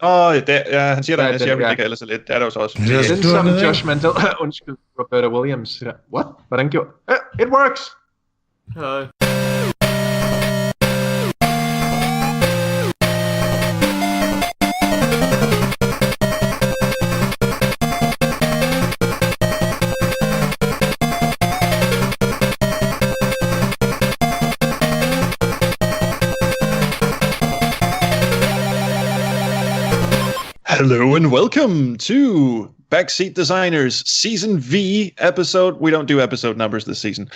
han siger, der, jeg ligger ellers lidt. Det er der jo så også. Den som judgmental. Undskyld, Roberta Williams. What? Hvordan gjorde... It works! Hello and welcome to Backseat Designers Season V episode. We don't do episode numbers this season.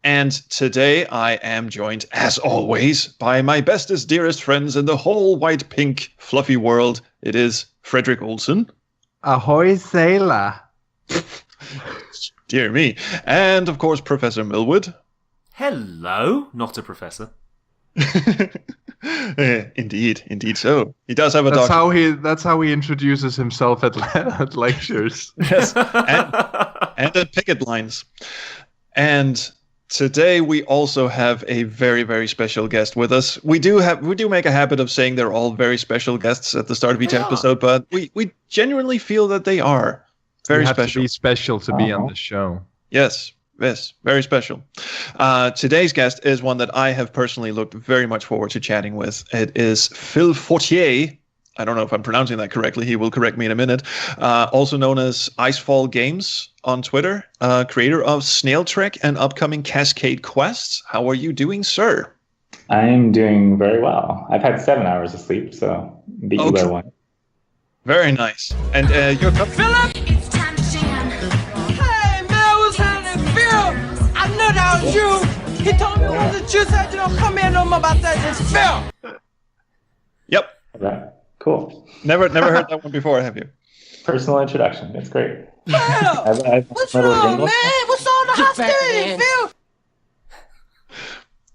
And today I am joined, as always, by my bestest, dearest friends in the whole white, pink, fluffy world. It is Frederick Olsen. Ahoy, sailor. Dear me. And, of course, Professor Millwood. Hello, not a professor. Indeed so. He does have a doctor. That's how he introduces himself at lectures. Yes, and at picket lines. And today we also have a very, very special guest with us. We do make a habit of saying they're all very special guests at the start of each episode, but we genuinely feel that they are very special. To be special to be on the show. Yes, very special. Today's guest is one that I have personally looked very much forward to chatting with. It is Phil Fortier. I don't know if I'm pronouncing that correctly. He will correct me in a minute. Also known as IceFall Games on Twitter, creator of Snail Trek and upcoming Cascade Quests. How are you doing, sir? I am doing very well. I've had 7 hours of sleep, so beat you by 1. Very nice. And you're Philip! It's time to jam. Hey, man, what's happening? Phil! I know that was you! He told me it wasn't you, so you don't come here no more about that. It's Phil! Yep. Okay. Cool. Never heard that one before, have you? Personal introduction. It's great. Phil! What's wrong, man? What's all the hostility, Phil?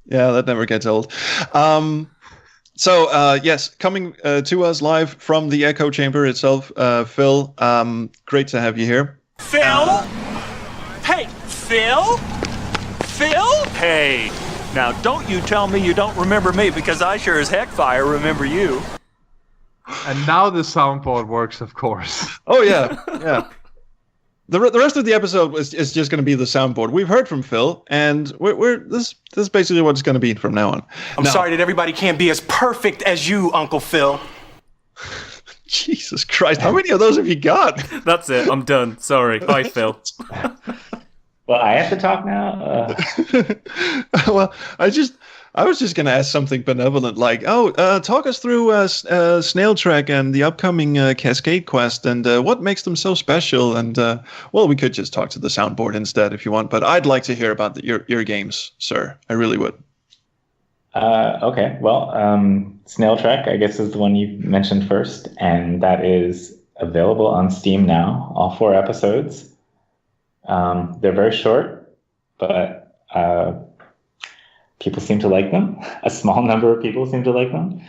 Yeah, that never gets old. So, yes, coming to us live from the echo chamber itself, Phil, great to have you here. Phil? Hey, Phil? Phil? Hey, now don't you tell me you don't remember me, because I sure as heck fire remember you. And now the soundboard works, of course. Oh, yeah. The rest of the episode is just going to be the soundboard. We've heard from Phil, and this is basically what it's going to be from now on. I'm sorry that everybody can't be as perfect as you, Uncle Phil. Jesus Christ, how many of those have you got? That's it, I'm done. Sorry. Bye, Phil. Well, I have to talk now? Well, I was just going to ask something benevolent, like, talk us through Snail Trek and the upcoming Cascade Quest, and what makes them so special. And, well, we could just talk to the soundboard instead if you want, but I'd like to hear about your games, sir. I really would. Okay, well, Snail Trek, I guess, is the one you mentioned first, and that is available on Steam now, all 4 episodes. They're very short, but people seem to like them. A small number of people seem to like them.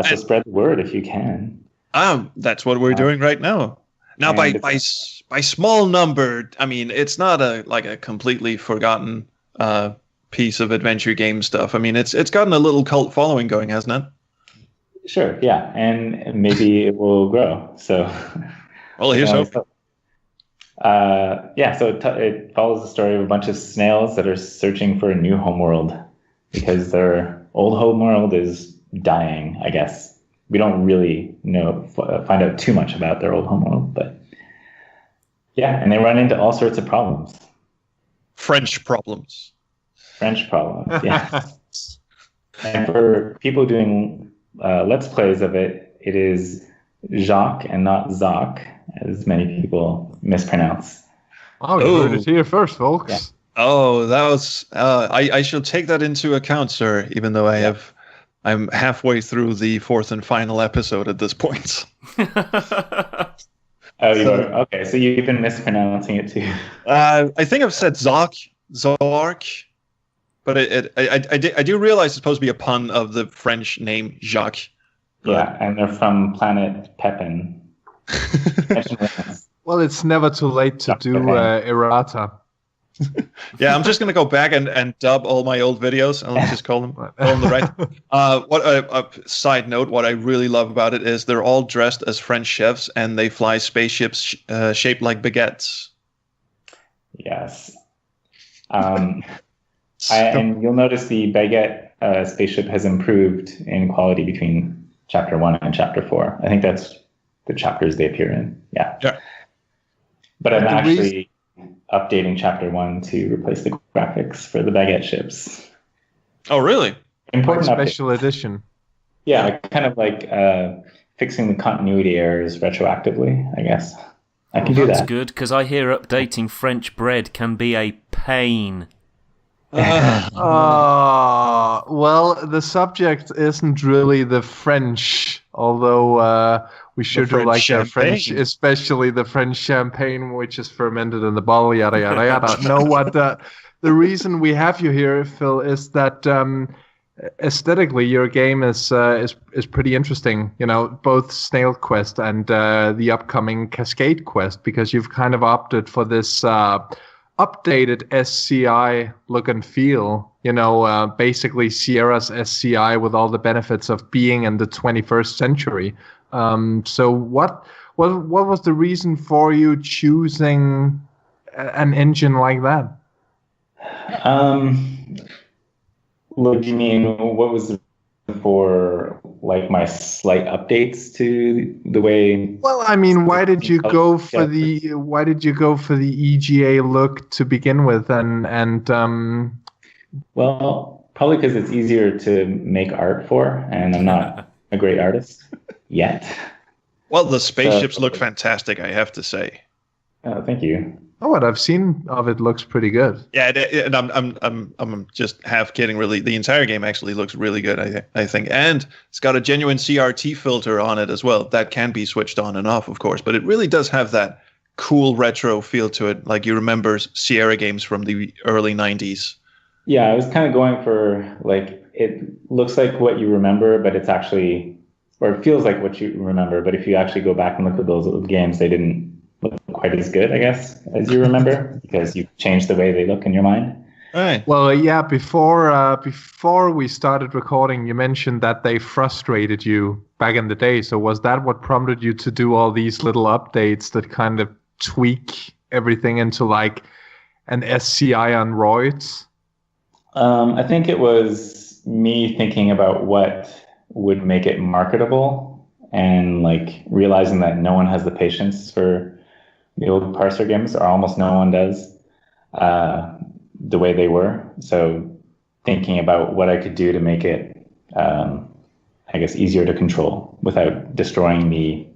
So spread the word if you can. That's what we're doing right now. Now, by small number, I mean it's not a completely forgotten piece of adventure game stuff. I mean it's gotten a little cult following going, hasn't it? Sure, yeah, and maybe it will grow. So, well, here's hope. So it follows the story of a bunch of snails that are searching for a new homeworld because their old homeworld is dying, I guess. We don't really find out too much about their old homeworld, but yeah, and they run into all sorts of problems. French problems, yeah. And for people doing Let's Plays of it, it is Jacques and not Zoc, as many people mispronounce. Oh, you heard it here first, folks. Yeah. Oh, that was. I shall take that into account, sir. Even though I'm halfway through the 4th and final episode at this point. Oh, you are? Okay, so you've been mispronouncing it too. I think I've said Zork, but I do realize it's supposed to be a pun of the French name Jacques. Yeah, and they're from planet Pepin. Well, it's never too late to do errata. Yeah, I'm just gonna go back and dub all my old videos, and let's just call them the right. Side note, what I really love about it is they're all dressed as French chefs, and they fly spaceships shaped like baguettes. Yes. And you'll notice the baguette spaceship has improved in quality between chapter 1 and chapter 4. I think that's the chapters they appear in. Yeah. But I'm actually updating chapter 1 to replace the graphics for the baguette ships. Oh, really? Important special edition. Yeah, kind of like fixing the continuity errors retroactively, I guess. I can do that. That's good, because I hear updating French bread can be a pain. Well, the subject isn't really the French, although we sure do like the French, especially the French champagne, which is fermented in the bottle, yada, yada, yada. No, what the reason we have you here, Phil, is that aesthetically your game is pretty interesting. You know, both Snail Quest and the upcoming Cascade Quest, because you've kind of opted for this updated SCI look and feel, you know, basically Sierra's SCI with all the benefits of being in the 21st century. So what was the reason for you choosing an engine like that? Look, you mean what was for like my slight updates to the way? Well, I mean, why did you go for the EGA look to begin with, and Well, probably because it's easier to make art for, and I'm not a great artist yet. Well, the spaceships look fantastic, I have to say. Oh, thank you. Oh, what I've seen of it looks pretty good. Yeah, and I'm just half kidding. Really, the entire game actually looks really good. I think, and it's got a genuine CRT filter on it as well. That can be switched on and off, of course, but it really does have that cool retro feel to it, like you remember Sierra games from the early '90s. Yeah, I was kind of going for like it looks like what you remember, but it's actually, or it feels like what you remember. But if you actually go back and look at those old games, they didn't look quite as good, I guess, as you remember, because you changed the way they look in your mind. Right. Well, yeah. Before we started recording, you mentioned that they frustrated you back in the day. So was that what prompted you to do all these little updates that kind of tweak everything into like an SCI on roids? I think it was me thinking about what would make it marketable, and like realizing that no one has the patience for the old parser games, or almost no one does, the way they were. So thinking about what I could do to make it, I guess, easier to control without destroying the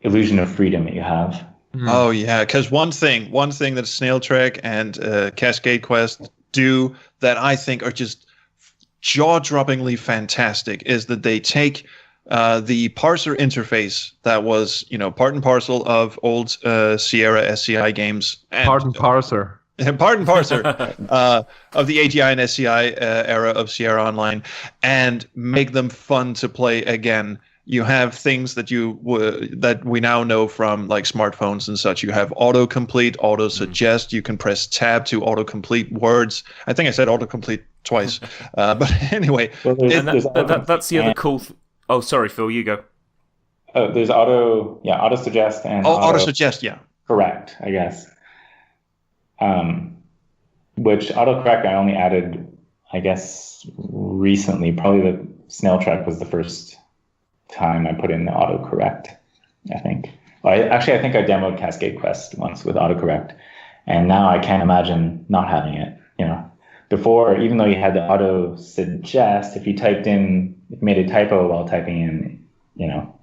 illusion of freedom that you have. Oh yeah, because one thing that Snail Trek and Cascade Quest do that I think are just jaw-droppingly fantastic is that they take the parser interface that was, you know, part and parcel of old Sierra SCI games. And, Pardon parser of the AGI and SCI era of Sierra Online, and make them fun to play again. You have things that that we now know from like smartphones and such. You have autocomplete, auto suggest. You can press tab to autocomplete words. I think I said autocomplete twice, but anyway. Well, that's the other cool. Oh, sorry, Phil, you go. Oh, there's auto suggest and auto suggest, yeah. Correct, I guess. Which autocorrect I only added, I guess, recently. Probably the Snail Trek was the first time I put in the autocorrect, I think. Well, I think I demoed Cascade Quest once with autocorrect, and now I can't imagine not having it. You know, before, even though you had the auto suggest, if you made a typo while typing in, you know,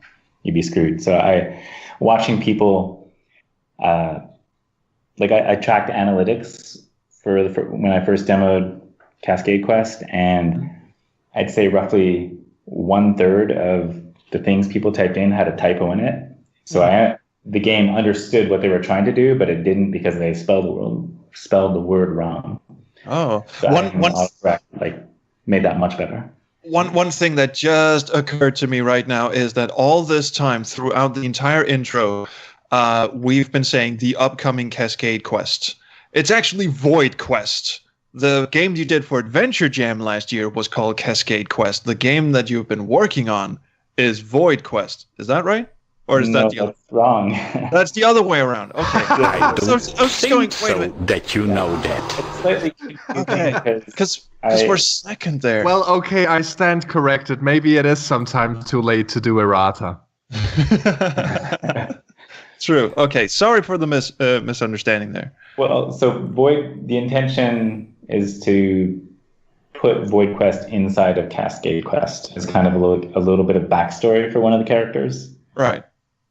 you'd be screwed. So watching people, I tracked analytics for when I first demoed Cascade Quest, and I'd say roughly 1/3 of the things people typed in had a typo in it. So the game understood what they were trying to do, but it didn't, because they spelled the word wrong. Oh, so made that much better. One thing that just occurred to me right now is that all this time throughout the entire intro, we've been saying the upcoming Cascade Quest. It's actually Void Quest. The game you did for Adventure Jam last year was called Cascade Quest. The game that you've been working on is Void Quest. Is that right? Or is that the other? That's wrong. That's the other way around. Okay. I don't think wait a so minute. that you know that. It's slightly confusing Okay. Because we're second there. Well, okay, I stand corrected. Maybe it is sometimes too late to do errata. True. Okay. Sorry for the misunderstanding there. Well, so the intention is to put Void Quest inside of Cascade Quest as kind of a little bit of backstory for one of the characters. Right.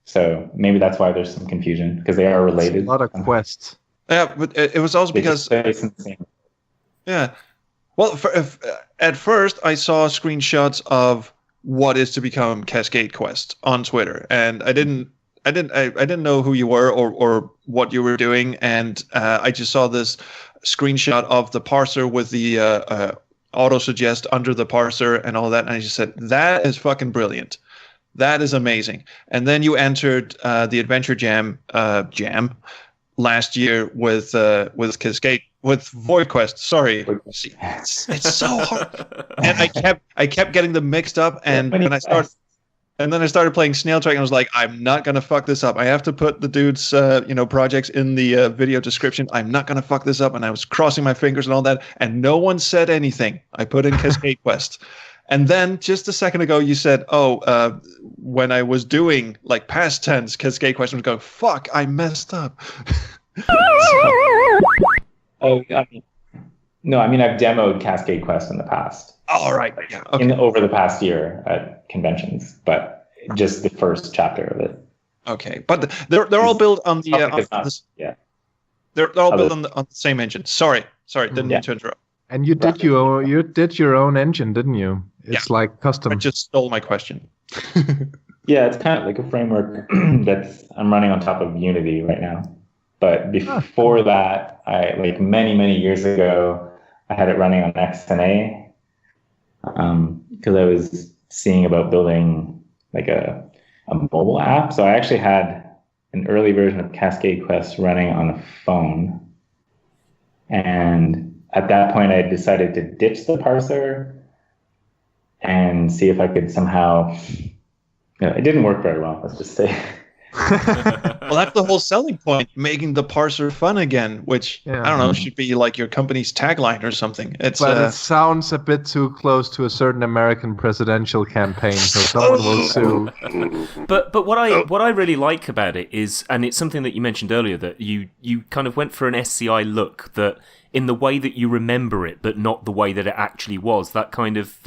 So maybe that's why there's some confusion, because they are related. It's a lot of quests. Yeah, but it was also because... Yeah. Well, at first I saw screenshots of what is to become Cascade Quest on Twitter, and I didn't know who you were or what you were doing, and I just saw this screenshot of the parser with the auto suggest under the parser and all that, and I just said, that is fucking brilliant. That is amazing. And then you entered the Adventure Jam last year with Cascade, with Void Quest. Sorry, it's so hard. And I kept getting them mixed up. And when I started playing Snail Trek, and I was like, I'm not gonna fuck this up. I have to put the dude's projects in the video description. I'm not gonna fuck this up. And I was crossing my fingers and all that, and no one said anything. I put in Cascade Quest. And then just a second ago, you said, when I was doing like past tense Cascade Quest, I was going, fuck, I messed up. I've demoed Cascade Quest in the past. All right. Yeah. Okay. Over the past year at conventions, but just the first chapter of it. Okay, but they're all built on the they're all built on the same engine. Sorry, didn't mean to interrupt. And you did your own engine, didn't you? It's like custom. I just stole my question. Yeah, it's kind of like a framework that I'm running on top of Unity right now. But before that, I many years ago, I had it running on XNA because I was seeing about building like a mobile app. So I actually had an early version of Cascade Quest running on a phone, and at that point, I decided to ditch the parser and see if I could somehow. It didn't work very well. Let's just say. Well, that's the whole selling point, making the parser fun again, which, I don't know, should be like your company's tagline or something. But it sounds a bit too close to a certain American presidential campaign, so someone will sue. But what I really like about it is, and it's something that you mentioned earlier, that you kind of went for an SCI look, that in the way that you remember it, but not the way that it actually was. That kind of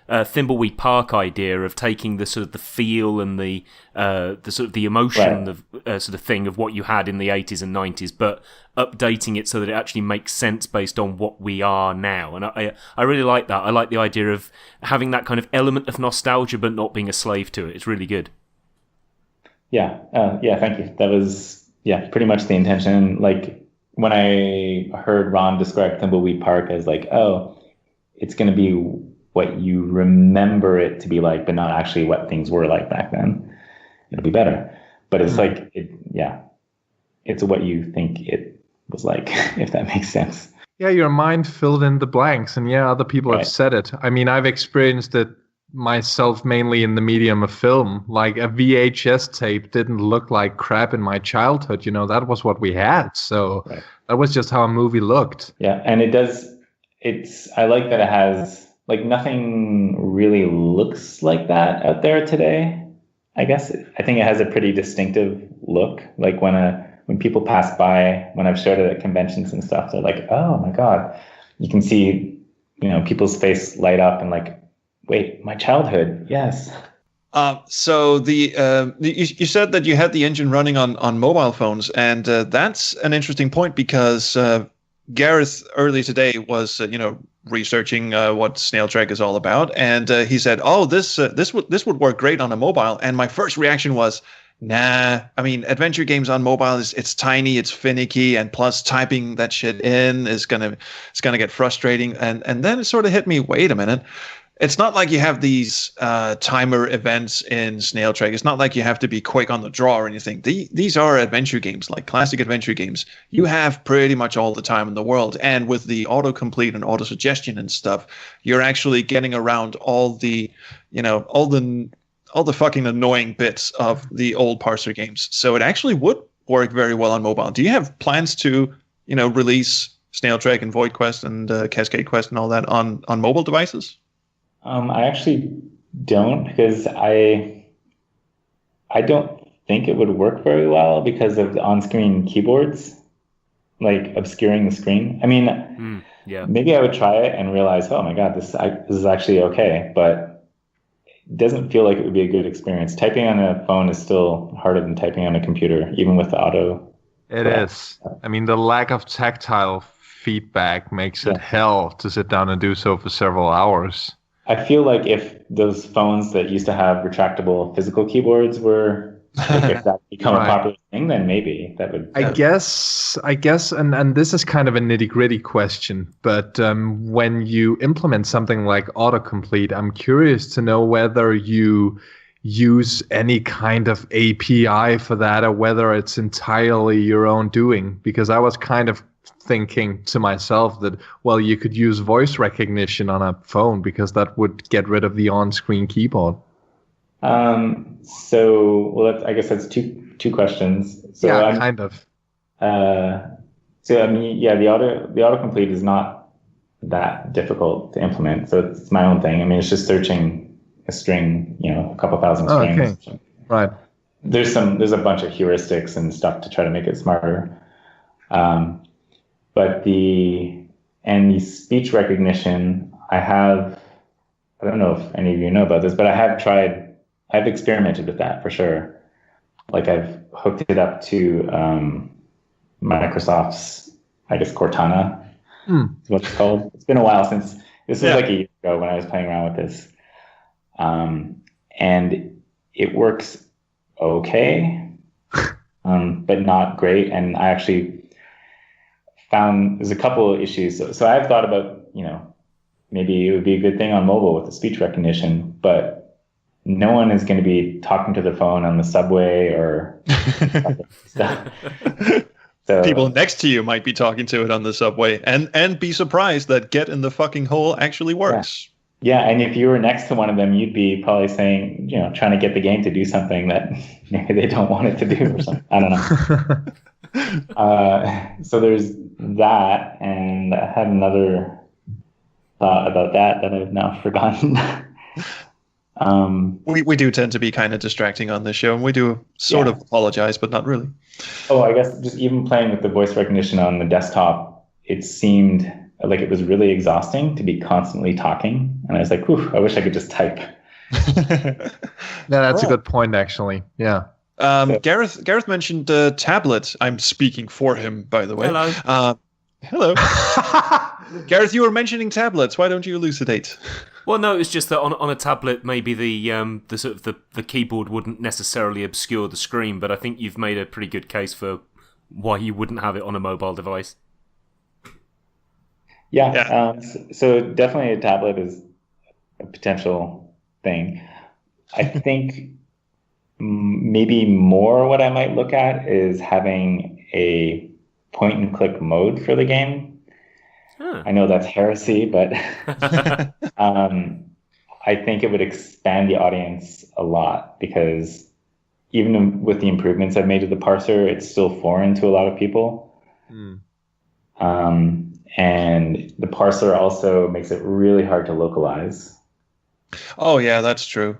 Thimbleweed Park idea of taking the sort of the feel and the sort of the emotion of sort of thing of what you had in the 80s and 90s, but updating it so that it actually makes sense based on what we are now. And I really like that. I like the idea of having that kind of element of nostalgia, but not being a slave to it. It's really good. Yeah. Thank you. That was pretty much the intention. Like when I heard Ron describe Thimbleweed Park as like, oh, it's going to be what you remember it to be like, but not actually what things were like back then. It'll be better. But it's like, it's what you think it was like, if that makes sense. Yeah, your mind filled in the blanks, and other people have said it. I mean, I've experienced it myself mainly in the medium of film. Like a VHS tape didn't look like crap in my childhood. That was what we had. So that was just how a movie looked. Yeah, and I like that it has, like, nothing really looks like that out there today. I guess I think it has a pretty distinctive look. Like when people pass by, when I've showed it at conventions and stuff, they're like, "Oh my god!" You can see, people's face light up and like, "Wait, my childhood, yes." So you said that you had the engine running on mobile phones, and that's an interesting point because Gareth early today was researching what Snail Trek is all about, and he said, "Oh, this would work great on a mobile." And my first reaction was, "Nah. I mean, adventure games on mobile it's tiny, it's finicky, and plus typing that shit in is gonna get frustrating." And then it sort of hit me. Wait a minute. It's not like you have these timer events in Snail Trek. It's not like you have to be quick on the draw or anything. These are adventure games, like classic adventure games. You have pretty much all the time in the world. And with the autocomplete and auto-suggestion and stuff, you're actually getting around all the fucking annoying bits of the old parser games. So it actually would work very well on mobile. Do you have plans to, release Snail Trek and Void Quest and Cascade Quest and all that on mobile devices? I actually don't, because I don't think it would work very well because of the on-screen keyboards, like obscuring the screen. I mean, maybe I would try it and realize, oh my God, this is actually okay, but it doesn't feel like it would be a good experience. Typing on a phone is still harder than typing on a computer, even with the auto. It is. I mean, the lack of tactile feedback makes it hell to sit down and do so for several hours. I feel like if those phones that used to have retractable physical keyboards were, if that become a popular thing, then maybe that would. I guess, and this is kind of a nitty-gritty question, but when you implement something like autocomplete, I'm curious to know whether you use any kind of API for that or whether it's entirely your own doing, because I was kind of thinking to myself that, well, you could use voice recognition on a phone because that would get rid of the on-screen keyboard. I guess that's two questions. So kind of. The autocomplete is not that difficult to implement. So it's my own thing. I mean, it's just searching a string, a couple thousand strings. Okay. Right. There's a bunch of heuristics and stuff to try to make it smarter. But the speech recognition, I don't know if any of you know about this, but I've experimented with that for sure. Like I've hooked it up to Microsoft's, I guess, Cortana is what it's called. It's been a while since, this was like a year ago when I was playing around with this. And it works okay, but not great. And I actually found there's a couple of issues. So I've thought about, maybe it would be a good thing on mobile with the speech recognition, but no one is going to be talking to their phone on the subway or stuff. So people next to you might be talking to it on the subway and be surprised that get in the fucking hole actually works. Yeah, and if you were next to one of them, you'd be probably saying, trying to get the game to do something that maybe they don't want it to do or something. I don't know. So there's that, and I had another thought about that I've now forgotten. We do tend to be kind of distracting on this show, and we do sort of apologize, but not really. Oh, I guess just even playing with the voice recognition on the desktop, it seemed like it was really exhausting to be constantly talking. And I was like, I wish I could just type. That's a good point, actually. Yeah. Gareth mentioned tablet. I'm speaking for him, by the way. Hello. Hello. Gareth, you were mentioning tablets. Why don't you elucidate? Well, no, it's just that on a tablet, maybe the sort of the keyboard wouldn't necessarily obscure the screen, but I think you've made a pretty good case for why you wouldn't have it on a mobile device. Yeah. So definitely a tablet is a potential thing. I think maybe more what I might look at is having a point and click mode for the game. I know that's heresy, but I think it would expand the audience a lot, because even with the improvements I've made to the parser, it's still foreign to a lot of people. And the parser also makes it really hard to localize. Oh, yeah, that's true.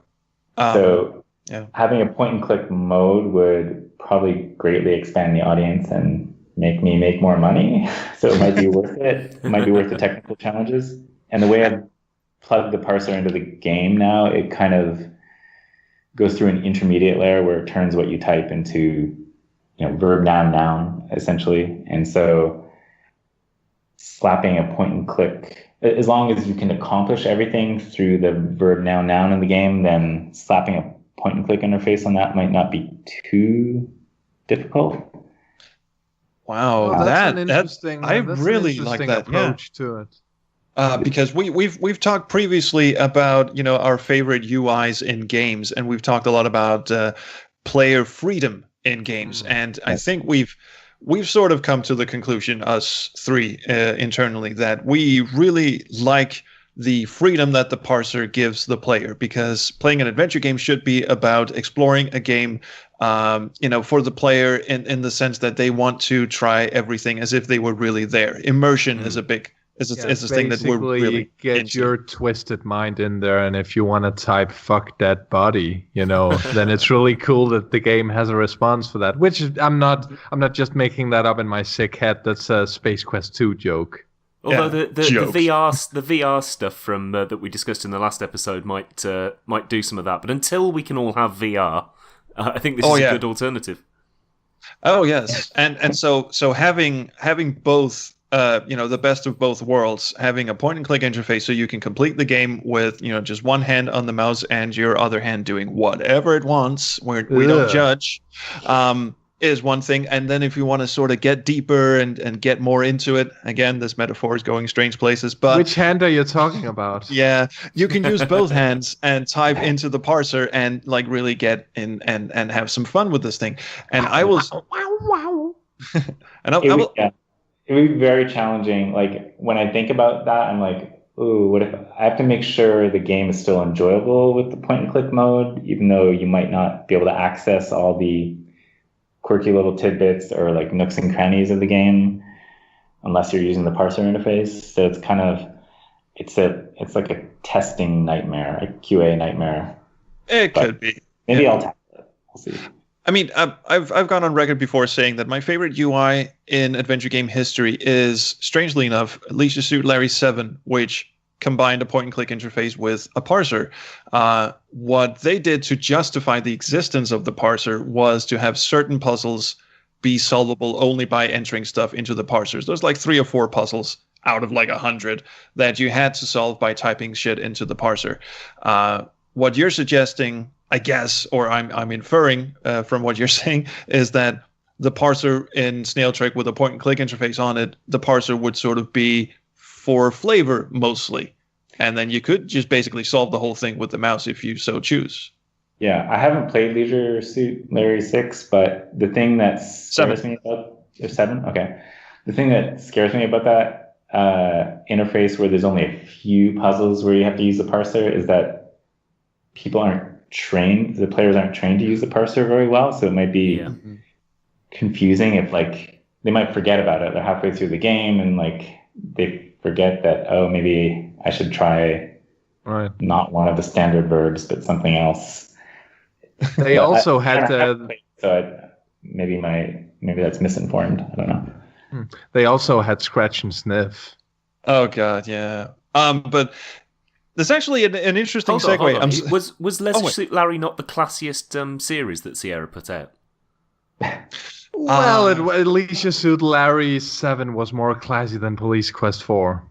Having a point and click mode would probably greatly expand the audience and make me make more money. So it might be worth it. It might be worth the technical challenges. And the way I've plugged the parser into the game now, it kind of goes through an intermediate layer where it turns what you type into, verb, noun, noun, essentially. And so slapping a point and click, as long as you can accomplish everything through the verb, noun, noun in the game, then slapping a point and click interface on that might not be too difficult. Wow, that's an interesting. I really like that approach to it. because we've talked previously about our favorite UIs in games, and we've talked a lot about player freedom in games, and I think we've sort of come to the conclusion, us three internally, that we really like the freedom that the parser gives the player, because playing an adventure game should be about exploring a game, for the player in the sense that they want to try everything as if they were really there. Immersion is a big is a thing that we're really get into. Your twisted mind in there, and if you want to type "fuck that body," then it's really cool that the game has a response for that. Which I'm not just making that up in my sick head. That's a Space Quest 2 joke. Although the VR stuff from that we discussed in the last episode might do some of that, but until we can all have VR, I think this is a good alternative. Oh yes, and so having both. The best of both worlds, having a point-and-click interface so you can complete the game with, just one hand on the mouse and your other hand doing whatever it wants, where we don't judge, is one thing. And then if you want to sort of get deeper and get more into it, again, this metaphor is going strange places. But which hand are you talking about? Yeah, you can use both hands and type into the parser and really get in and have some fun with this thing. And I will... and I will... It would be very challenging. Like, when I think about that, I'm like, ooh, what if I have to make sure the game is still enjoyable with the point-and-click mode, even though you might not be able to access all the quirky little tidbits or like nooks and crannies of the game unless you're using the parser interface. So it's kind of, it's like a testing nightmare, a QA nightmare. It could be. Maybe I'll tackle it. We'll see. I mean, I've gone on record before saying that my favorite UI in adventure game history is, strangely enough, Leisure Suit Larry 7, which combined a point-and-click interface with a parser. What they did to justify the existence of the parser was to have certain puzzles be solvable only by entering stuff into the parsers. There's like 3 or 4 puzzles out of like 100 that you had to solve by typing shit into the parser. What you're suggesting, I guess, or I'm inferring from what you're saying, is that the parser in Snail Trek with a point-and-click interface on it, the parser would sort of be for flavor mostly. And then you could just basically solve the whole thing with the mouse if you so choose. Yeah, I haven't played Leisure Suit Larry 6, but the thing that scares me about... 7? Okay. The thing that scares me about that interface where there's only a few puzzles where you have to use the parser is that people aren't trained, the players aren't trained to use the parser very well, so it might be confusing if they might forget about it. They're halfway through the game and they forget that, oh, maybe I should try not one of the standard verbs but something else. They also had maybe that's misinformed. I don't know. They also had scratch and sniff. Oh god, yeah. But there's actually an interesting segue. Was Leisure Suit Larry not the classiest series that Sierra put out? Well, at Leisure Suit Larry 7 was more classy than Police Quest 4.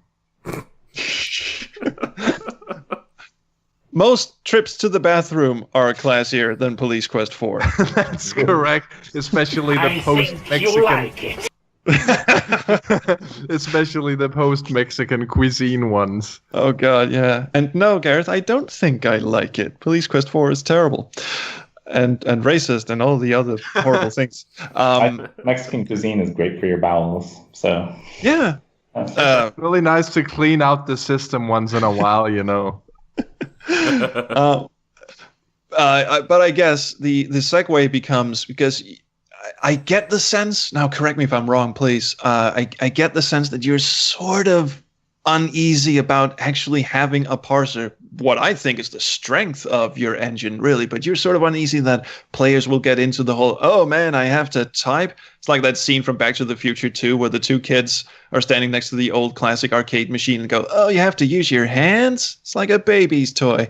Most trips to the bathroom are classier than Police Quest 4. That's correct, especially the post-Mexican... Especially the post-Mexican cuisine ones. Oh god, yeah. And no, Gareth, I don't think I like it. Police Quest 4 is terrible. And racist and all the other horrible things. Mexican cuisine is great for your bowels, so... Yeah. Really nice to clean out the system once in a while, But I guess the segue becomes, because I get the sense, now correct me if I'm wrong, please, I get the sense that you're sort of uneasy about actually having a parser, what I think is the strength of your engine, really, but you're sort of uneasy that players will get into the whole, oh man, I have to type. It's like that scene from Back to the Future 2 where the two kids are standing next to the old classic arcade machine and go, oh, you have to use your hands? It's like a baby's toy.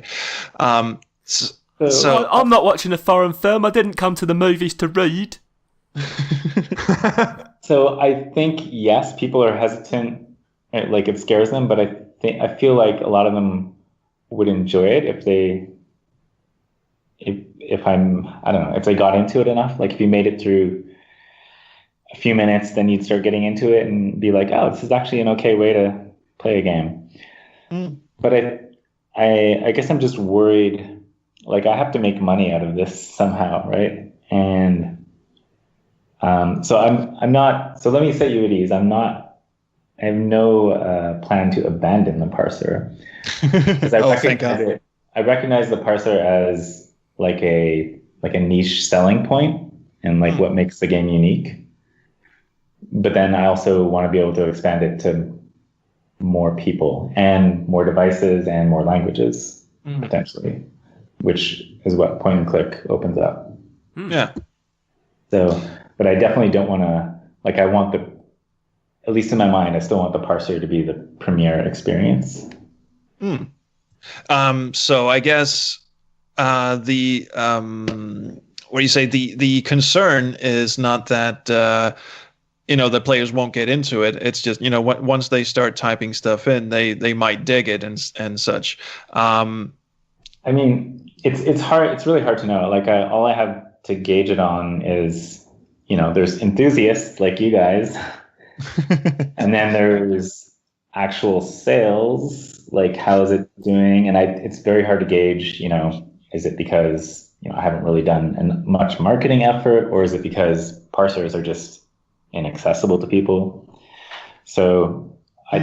So I'm not watching a foreign film. I didn't come to the movies to read. So I think, yes, people are hesitant, like it scares them, but I feel like a lot of them would enjoy it if they got into it enough. Like if you made it through a few minutes, then you'd start getting into it and be like, oh, this is actually an okay way to play a game. But I guess I'm just worried. Like, I have to make money out of this somehow, right? And so I'm not. So let me set you at ease. I have no plan to abandon the parser, because I recognize the parser as like a niche selling point and like what makes the game unique. But then I also want to be able to expand it to more people and more devices and more languages potentially, which is what point and click opens up. Yeah. So, but I definitely don't want to, like, I want at least in my mind, I still want the parser to be the premier experience. So I guess the concern is not that the players won't get into it. It's just once they start typing stuff in, they might dig it and such. I mean, it's hard. It's really hard to know. Like, all I have to gauge it on is there's enthusiasts like you guys. And then there's actual sales, like how is it doing? And it's very hard to gauge, is it because, I haven't really done much marketing effort, or is it because parsers are just inaccessible to people? So I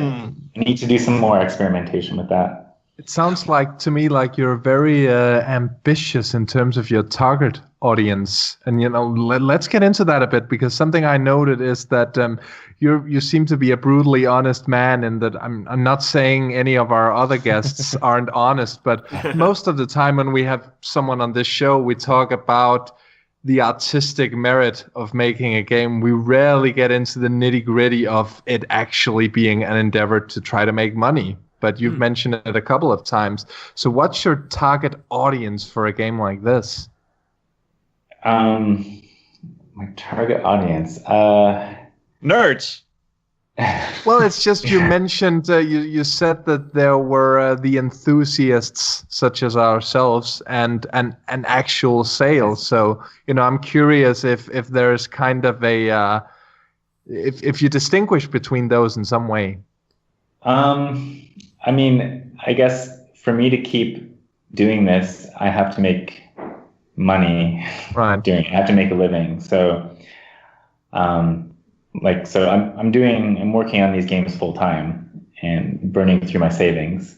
need to do some more experimentation with that. It sounds to me like you're very ambitious in terms of your target audience, and let's get into that a bit, because something I noted is that you seem to be a brutally honest man. In that, I'm not saying any of our other guests aren't honest, but most of the time when we have someone on this show, we talk about the artistic merit of making a game. We rarely get into the nitty-gritty of it actually being an endeavor to try to make money. But you've mentioned it a couple of times. So what's your target audience for a game like this? My target audience? Nerds. Well, it's just you mentioned, you said that there were the enthusiasts such as ourselves and actual sales. So, I'm curious if there's kind of a, if you distinguish between those in some way. I mean, I guess for me to keep doing this, I have to make money doing it. I have to make a living. So, I'm working on these games full time and burning through my savings.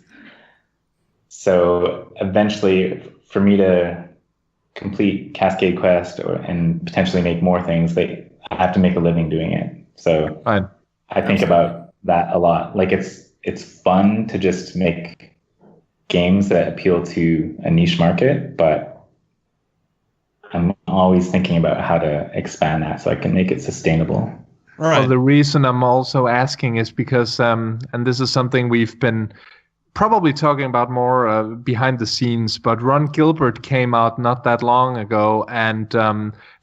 So eventually, for me to complete Cascade Quest and potentially make more things, I have to make a living doing it. So I think about that a lot. Like, it's fun to just make games that appeal to a niche market, but I'm always thinking about how to expand that so I can make it sustainable. Right. Well, the reason I'm also asking is because, and this is something we've been probably talking about more behind the scenes, but Ron Gilbert came out not that long ago, and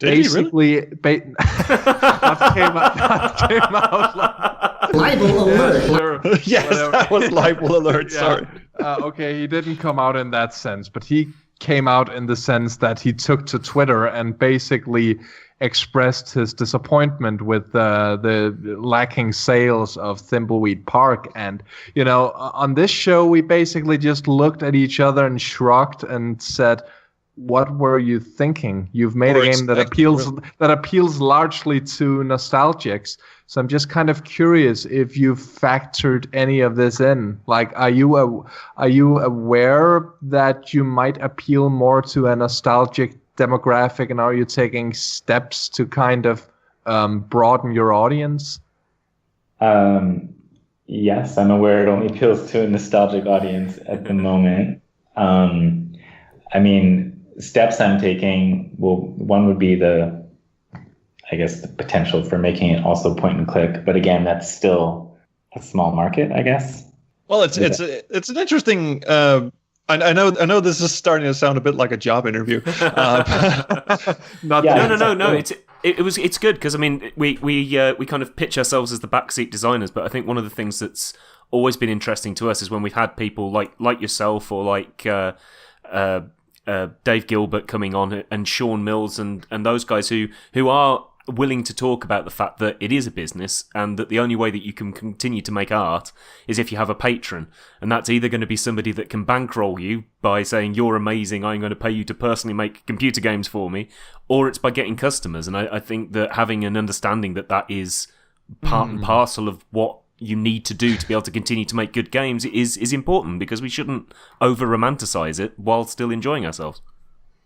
basically came out like, libel alert. Sure. Yes, that was libel alert. Sorry. Okay, he didn't come out in that sense, but he came out in the sense that he took to Twitter and basically expressed his disappointment with the lacking sales of Thimbleweed Park. And, on this show, we basically just looked at each other and shrugged and said, what were you thinking? You've made a game that appeals largely to nostalgics. So I'm just kind of curious if you factored any of this in. Like, are you aware that you might appeal more to a nostalgic demographic, and are you taking steps to kind of broaden your audience? Yes, I'm aware it only appeals to a nostalgic audience at the moment. I mean, steps I'm taking, one would be the potential for making it also point and click. But again, that's still a small market, I guess. Well, it's an interesting. I know this is starting to sound a bit like a job interview. No. It's good because, I mean, we kind of pitch ourselves as the backseat designers, but I think one of the things that's always been interesting to us is when we've had people like yourself or like Dave Gilbert coming on and Sean Mills and those guys who are willing to talk about the fact that it is a business and that the only way that you can continue to make art is if you have a patron. And that's either going to be somebody that can bankroll you by saying, you're amazing, I'm going to pay you to personally make computer games for me, or it's by getting customers. And I think that having an understanding that that is part and parcel of what you need to do to be able to continue to make good games is important, because we shouldn't over-romanticize it while still enjoying ourselves.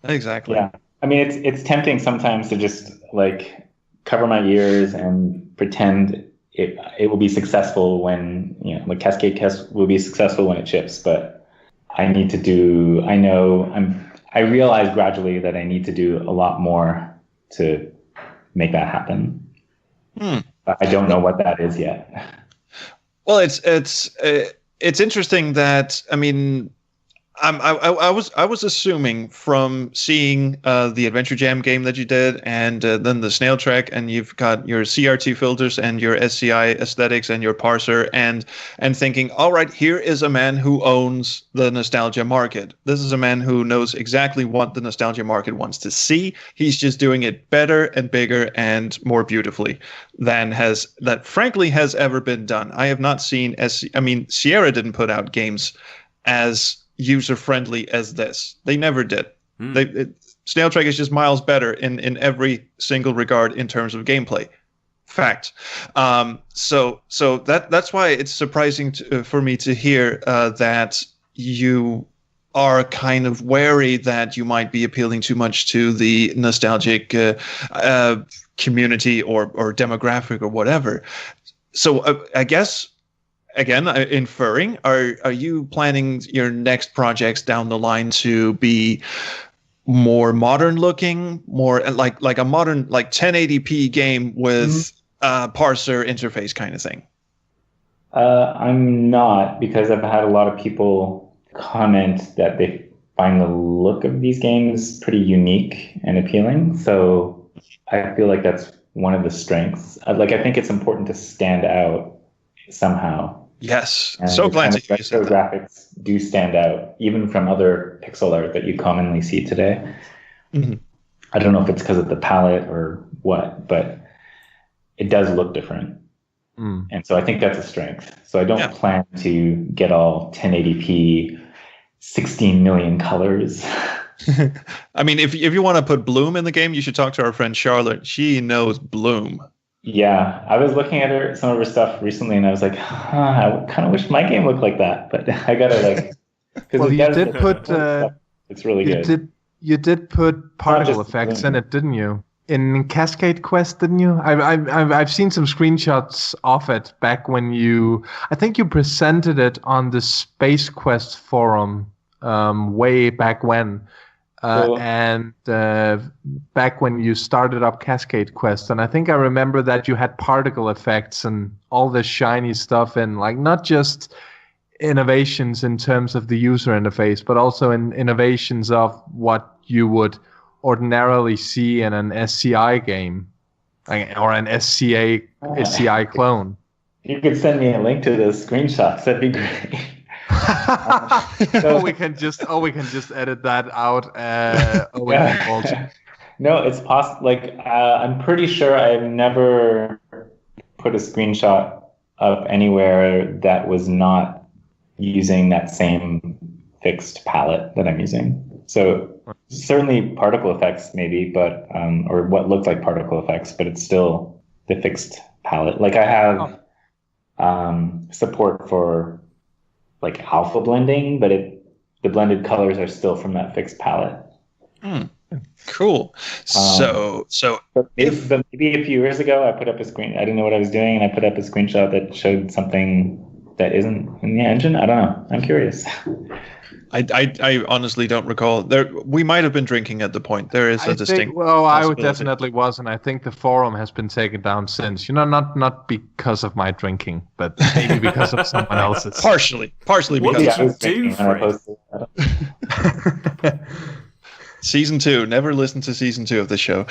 Exactly. Yeah. I mean, it's tempting sometimes to just like cover my ears and pretend it will be successful when, you know, the Cascade Quest will be successful when it ships. But I realize gradually that I need to do a lot more to make that happen. But I don't know what that is yet. Well, it's interesting that, I mean, I was assuming from seeing the Adventure Jam game that you did, and then the Snail Trek, and you've got your CRT filters and your SCI aesthetics and your parser, and thinking, all right, here is a man who owns the nostalgia market. This is a man who knows exactly what the nostalgia market wants to see. He's just doing it better and bigger and more beautifully than frankly has ever been done. I have not seen Sierra didn't put out games as user-friendly as this. They never did. Snail Trek is just miles better in every single regard in terms of gameplay. Fact. So that's why it's surprising for me to hear that you are kind of wary that you might be appealing too much to the nostalgic community or demographic or whatever. So I guess, again, inferring, are you planning your next projects down the line to be more modern looking, more like a modern, like 1080p game with parser interface kind of thing? I'm not, because I've had a lot of people comment that they find the look of these games pretty unique and appealing. So I feel like that's one of the strengths. I think it's important to stand out somehow. Yes, and so glad to hear you say that. Graphics do stand out, even from other pixel art that you commonly see today. I don't know if it's because of the palette or what, but it does look different. And so I think that's a strength. So I don't plan to get all 1080p, 16 million colors. I mean, if you want to put Bloom in the game, you should talk to our friend Charlotte. She knows Bloom. Yeah, I was looking at some of her stuff recently, and I was like, I kind of wish my game looked like that. But I gotta well, you did put. It's really good. You did put particle effects in it, didn't you? In Cascade Quest, didn't you? I've seen some screenshots of it back when I think you presented it on the Space Quest forum way back when. And back when you started up Cascade Quest, and I think I remember that you had particle effects and all this shiny stuff, and like not just innovations in terms of the user interface, but also in innovations of what you would ordinarily see in an SCI game or an SCI clone. You could send me a link to those screenshots. That'd be great. we can just edit that out. No, it's possible. I'm pretty sure I've never put a screenshot up anywhere that was not using that same fixed palette that I'm using. So certainly particle effects, maybe, but or what looked like particle effects, but it's still the fixed palette. Like I have support for like alpha blending, but the blended colors are still from that fixed palette. Cool. So maybe a few years ago, I put up a screen. I didn't know what I was doing, and I put up a screenshot that showed something that isn't in the engine. I don't know. I'm curious. I honestly don't recall. We might have been drinking at the point. There is a distinct. I definitely was, and I think the forum has been taken down since. Not because of my drinking, but maybe because of someone else's. Partially because. What did you do, Fred? Season 2. Never listen to season 2 of the show.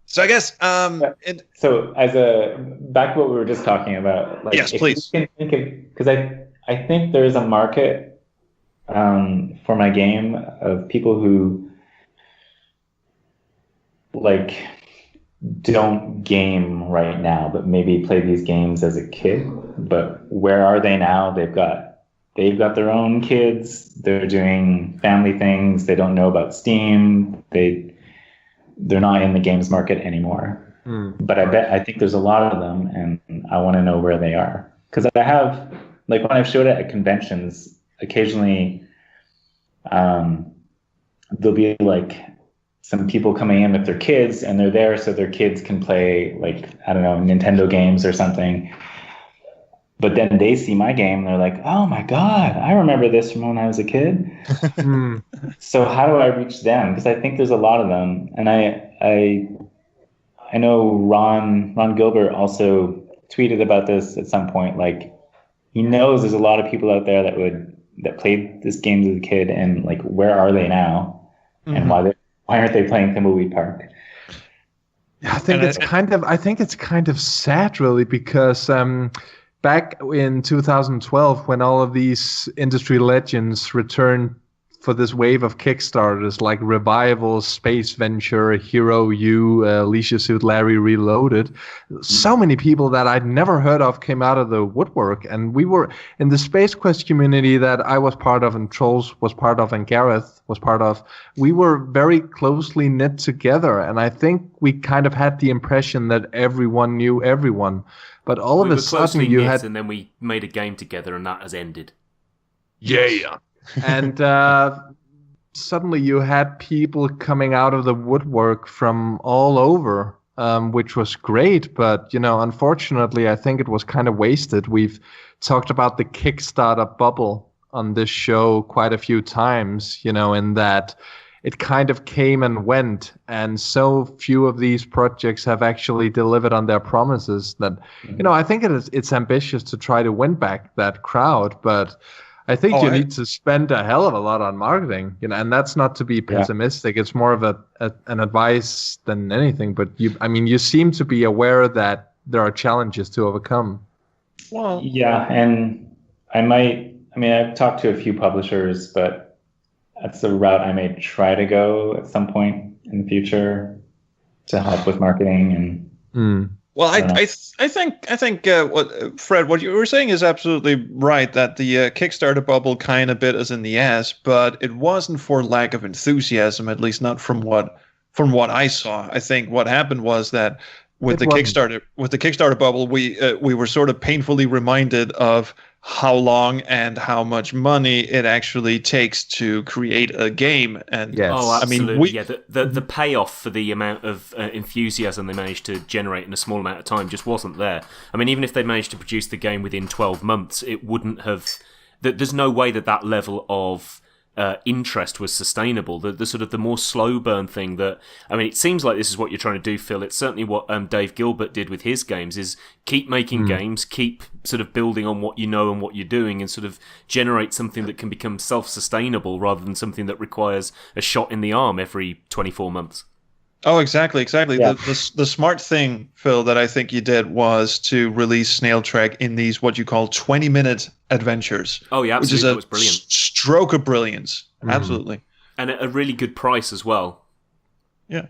So I guess. So back to what we were just talking about. Like, yes, please. Because I think there is a market for my game of people who like don't game right now, but maybe play these games as a kid. But where are they now? They've got their own kids. They're doing family things. They don't know about Steam. They're not in the games market anymore. But I think there's a lot of them, and I want to know where they are. Because I have, like, when I've showed it at conventions, occasionally there'll be like some people coming in with their kids, and they're there so their kids can play, like, I don't know, Nintendo games or something. But then they see my game and they're like, oh my God, I remember this from when I was a kid. So how do I reach them? Because I think there's a lot of them. And I know Ron Gilbert also tweeted about this at some point. Like, he knows there's a lot of people out there that played this game as a kid, and like, where are they now? And why aren't they playing Thimbleweed Park? Yeah, I think it's kind of sad, really, because back in 2012, when all of these industry legends returned for this wave of Kickstarters like Revival, Space Venture, Hero U, Leisure Suit Larry Reloaded, so many people that I'd never heard of came out of the woodwork. And we were in the Space Quest community that I was part of, and Trolls was part of, and Gareth was part of. We were very closely knit together. And I think we kind of had the impression that everyone knew everyone. But all of a sudden you had... And then we made a game together, and that has ended. Yeah. And suddenly you had people coming out of the woodwork from all over, which was great. But, unfortunately, I think it was kind of wasted. We've talked about the Kickstarter bubble on this show quite a few times, in that it kind of came and went. And so few of these projects have actually delivered on their promises that, I think it's ambitious to try to win back that crowd. But I think you need to spend a hell of a lot on marketing, and that's not to be pessimistic. It's more of an advice than anything. But you seem to be aware that there are challenges to overcome. Well, yeah, and I've talked to a few publishers, but that's the route I may try to go at some point in the future to help with marketing and. Well, I think Fred, what you were saying is absolutely right, that the Kickstarter bubble kind of bit us in the ass, but it wasn't for lack of enthusiasm, at least not from what I saw. I think what happened was that with the Kickstarter bubble, we were sort of painfully reminded of how long and how much money it actually takes to create a game. And yes. Oh, absolutely. The payoff for the amount of enthusiasm they managed to generate in a small amount of time just wasn't there. I mean, even if they managed to produce the game within 12 months, it wouldn't have. There's no way that level of interest was sustainable. The sort of the more slow burn thing it seems like this is what you're trying to do, Phil. It's certainly what Dave Gilbert did with his games, is keep making games, keep sort of building on what you know and what you're doing, and sort of generate something that can become self-sustainable rather than something that requires a shot in the arm every 24 months. Oh, exactly. Yeah. The smart thing, Phil, that I think you did was to release Snail Trek in these what you call 20-minute adventures. Oh, yeah, absolutely. Which is was brilliant. Stroke of brilliance. Absolutely. And at a really good price as well. Yeah.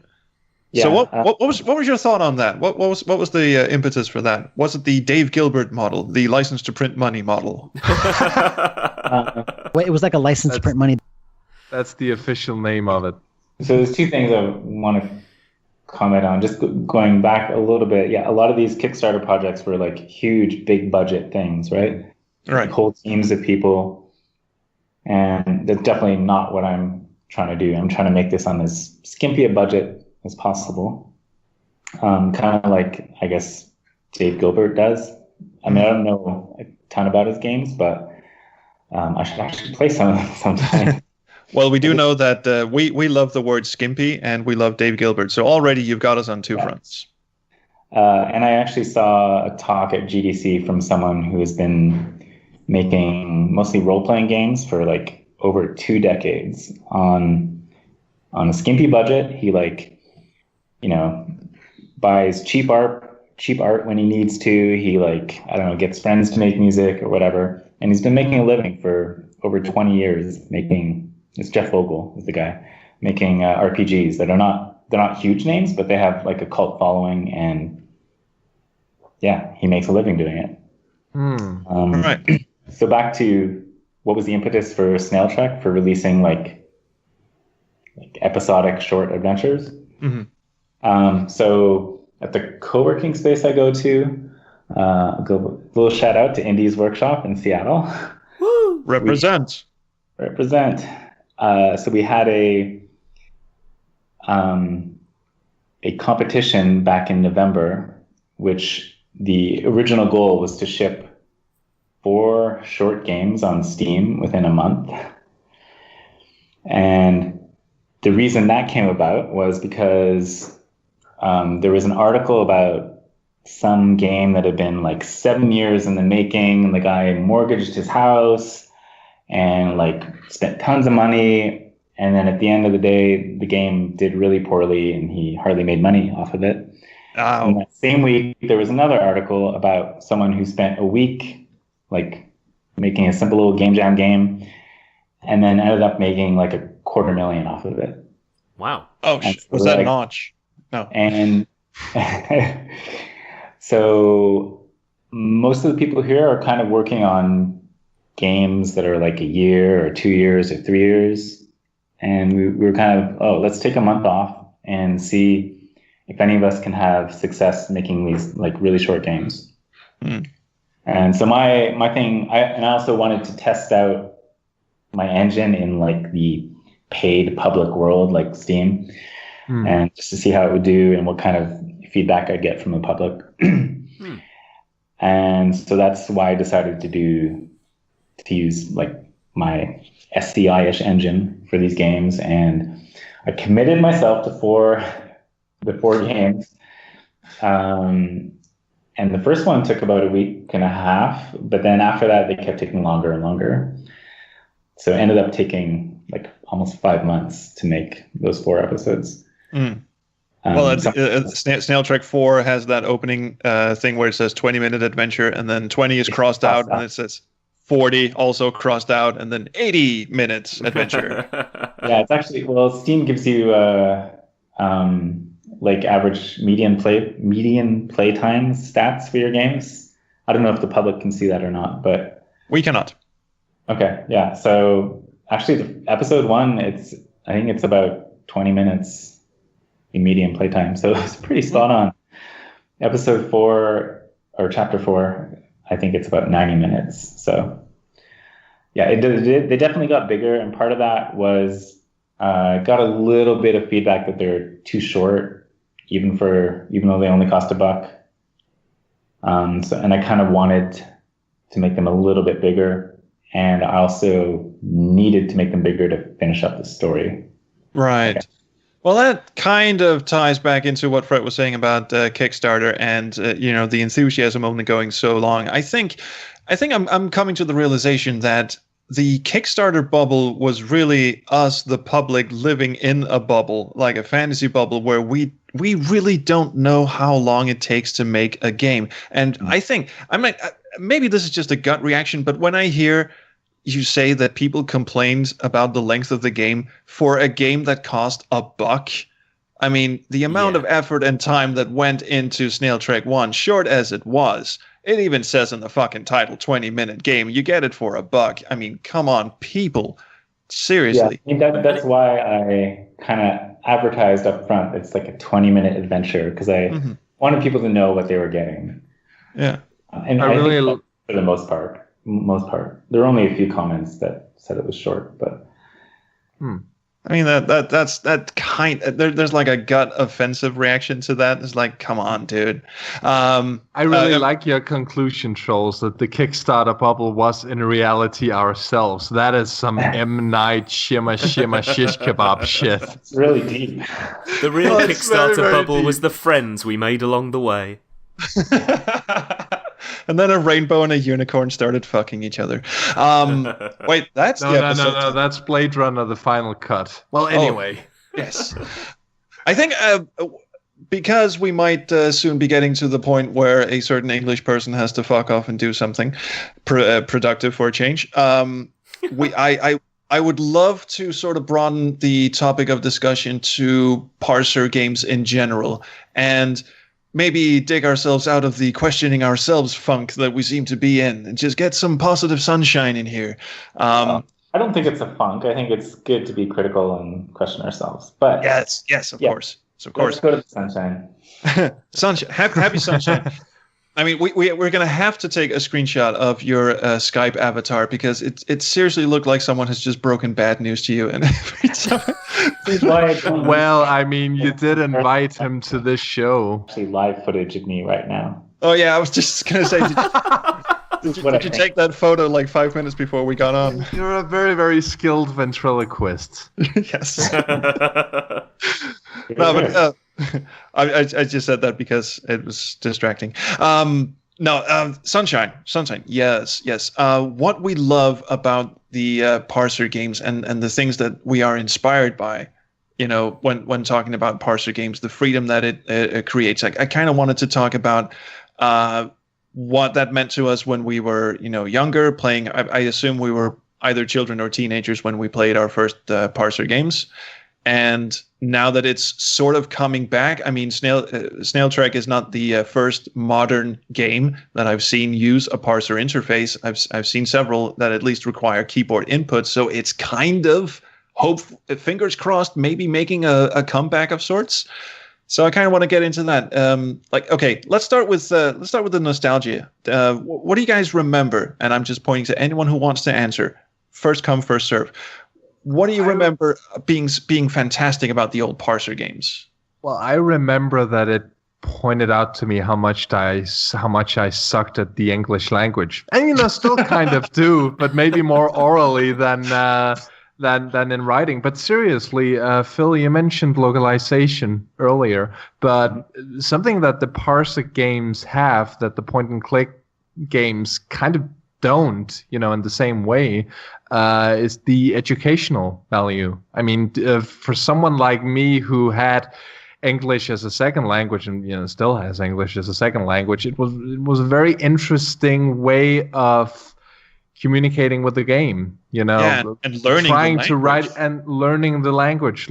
So what was your thought on that? What was the impetus for that? Was it the Dave Gilbert model, the license to print money model? It was like a license to print money. That's the official name of it. So there's two things I want to comment on. Just going back a little bit, a lot of these Kickstarter projects were like huge, big budget things, right? Right. Like whole teams of people, and that's definitely not what I'm trying to do. I'm trying to make this on as skimpy a budget as possible, kind of like I guess Dave Gilbert does. I mean, I don't know a ton about his games, but I should actually play some of them sometime. Well, we do know that we love the word skimpy, and we love Dave Gilbert. So already you've got us on two fronts. And I actually saw a talk at GDC from someone who has been making mostly role-playing games for like over 2 decades on a skimpy budget. He buys cheap art when he needs to. He gets friends to make music or whatever. And he's been making a living for over 20 years making. It's Jeff Vogel is the guy making RPGs that are not they're not huge names, but they have like a cult following, and yeah, he makes a living doing it. Right. So back to what was the impetus for Snail Trek for releasing like episodic short adventures. So at the co-working space I go to, a little shout out to Indies Workshop in Seattle. Woo! Represent. So we had a competition back in November, which the original goal was to ship 4 short games on Steam within a month. And the reason that came about was because there was an article about some game that had been like 7 years in the making, and the guy mortgaged his house and like spent tons of money. And then at the end of the day, the game did really poorly and he hardly made money off of it. And that same week, there was another article about someone who spent a week like making a simple little game jam game and then ended up making like $250,000 off of it. Wow. Oh, was that Notch? No. And so most of the people here are kind of working on games that are like a year or 2 years or 3 years. And we were kind of, let's take a month off and see if any of us can have success making these like really short games. And so my thing, I also wanted to test out my engine in like the paid public world, like Steam, and just to see how it would do and what kind of feedback I'd get from the public. And so that's why I decided to use like my SCI-ish engine for these games, and I committed myself to the 4 games. And the first one took about a week and a half, but then after that, they kept taking longer and longer. So it ended up taking like almost 5 months to make those 4 episodes. Well, Snail Trek 4 has that opening thing where it says 20-minute adventure, and then 20 is crossed out, and it says 40 also crossed out, and then 80 minutes adventure. Yeah, it's actually, Steam gives you like average median play time stats for your games. I don't know if the public can see that or not, but we cannot. Okay, yeah. So actually, the episode 1, I think it's about 20 minutes in median play time, so it's pretty spot on. Episode 4 or chapter 4, I think it's about 90 minutes. So yeah, they definitely got bigger, and part of that was got a little bit of feedback that they're too short, even though they only cost $1. And I kind of wanted to make them a little bit bigger, and I also needed to make them bigger to finish up the story. Right. Okay. Well, that kind of ties back into what Fred was saying about Kickstarter and the enthusiasm only going so long. I think I'm coming to the realization that the Kickstarter bubble was really us, the public, living in a bubble, like a fantasy bubble, where we really don't know how long it takes to make a game. And I think maybe this is just a gut reaction, but when I hear you say that people complained about the length of the game for a game that cost $1, I mean, the amount of effort and time that went into Snail Trek 1, short as it was, it even says in the fucking title, 20-minute game. You get it for $1. I mean, come on, people. Seriously. Yeah, that's why I kind of advertised up front. It's like a 20-minute adventure, because I wanted people to know what they were getting. Yeah. And I think for the most part. There were only a few comments that said it was short, but I mean that's kind. There's like a gut offensive reaction to that. It's like, come on, dude. I really like your conclusion, Trolls, that the Kickstarter bubble was in reality ourselves. That is some M. Night shimmer shish kebab shit. It's really deep. The real Kickstarter very bubble deep. Was the friends we made along the way. And then a rainbow and a unicorn started fucking each other. Wait, that's the episode. No, that's Blade Runner, the final cut. Well, anyway. Yes. I think because we might soon be getting to the point where a certain English person has to fuck off and do something productive for a change, I I would love to sort of broaden the topic of discussion to parser games in general, and maybe dig ourselves out of the questioning ourselves funk that we seem to be in, and just get some positive sunshine in here. I don't think it's a funk. I think it's good to be critical and question ourselves. But yes, of course. So of course. Let's go to the sunshine. Sunshine, happy sunshine. I mean, we're going to have to take a screenshot of your Skype avatar, because it seriously looked like someone has just broken bad news to you. And well, I mean, you did invite him to this show. Actually, live footage of me right now. Oh yeah, I was just going to say, did you take that photo like 5 minutes before we got on? You're a very, very skilled ventriloquist. Yes. No, but I just said that because it was distracting. Sunshine. Yes. What we love about the parser games and the things that we are inspired by, when talking about parser games, the freedom that it creates. I kind of wanted to talk about what that meant to us when we were, younger, playing. I assume we were either children or teenagers when we played our first parser games. And now that it's sort of coming back, I mean, Snail Trek is not the first modern game that I've seen use a parser interface. I've seen several that at least require keyboard input, so it's kind of fingers crossed, maybe making a comeback of sorts. So I kind of want to get into that. Okay, let's start with the nostalgia. What do you guys remember? And I'm just pointing to anyone who wants to answer. First come, first serve. What do you remember being fantastic about the old parser games? Well, I remember that it pointed out to me how much I sucked at the English language, and still kind of do, but maybe more orally than in writing. But seriously, Phil, you mentioned localization earlier, but something that the parser games have that the point-and-click games kind of don't, in the same way, is the educational value. I mean, for someone like me who had English as a second language and still has English as a second language, it was a very interesting way of communicating with the game. And learning, trying to write and learning the language,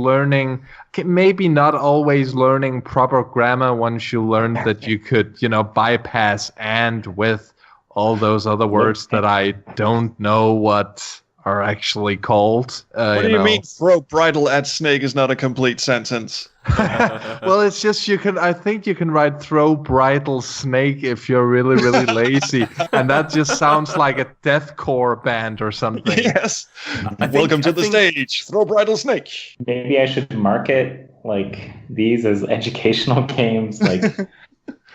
maybe not always learning proper grammar once you learned that you could bypass and with all those other words that I don't know what are actually called. What do you mean throw bridle at snake is not a complete sentence? Well, it's just I think you can write throw bridle snake if you're really, really lazy. And that just sounds like a deathcore band or something. Yes. Welcome to the stage. Throw bridle snake. Maybe I should market like these as educational games, like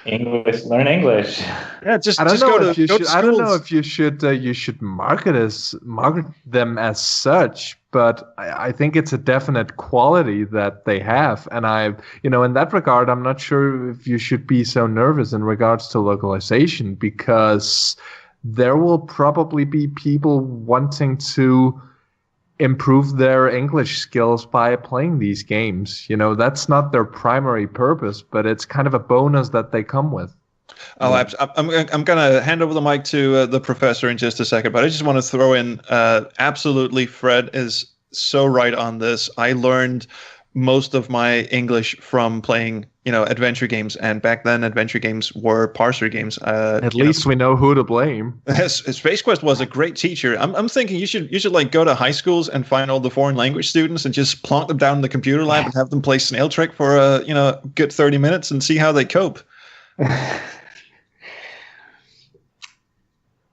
learn English. Yeah, just go to schools. I don't know if you should market them as such, but I think it's a definite quality that they have. And in that regard, I'm not sure if you should be so nervous in regards to localization, because there will probably be people wanting to improve their English skills by playing these games. That's not their primary purpose, but it's kind of a bonus that they come with. Oh, I'm going to hand over the mic to the professor in just a second, but I just want to throw in, absolutely, Fred is so right on this. I learned most of my English from playing, adventure games, and back then adventure games were parser games. At least we know who to blame. Space Quest was a great teacher. I'm thinking you should like go to high schools and find all the foreign language students and just plonk them down in the computer lab and have them play Snail Trek for a good 30 minutes and see how they cope.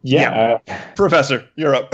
Yeah. Professor, you're up.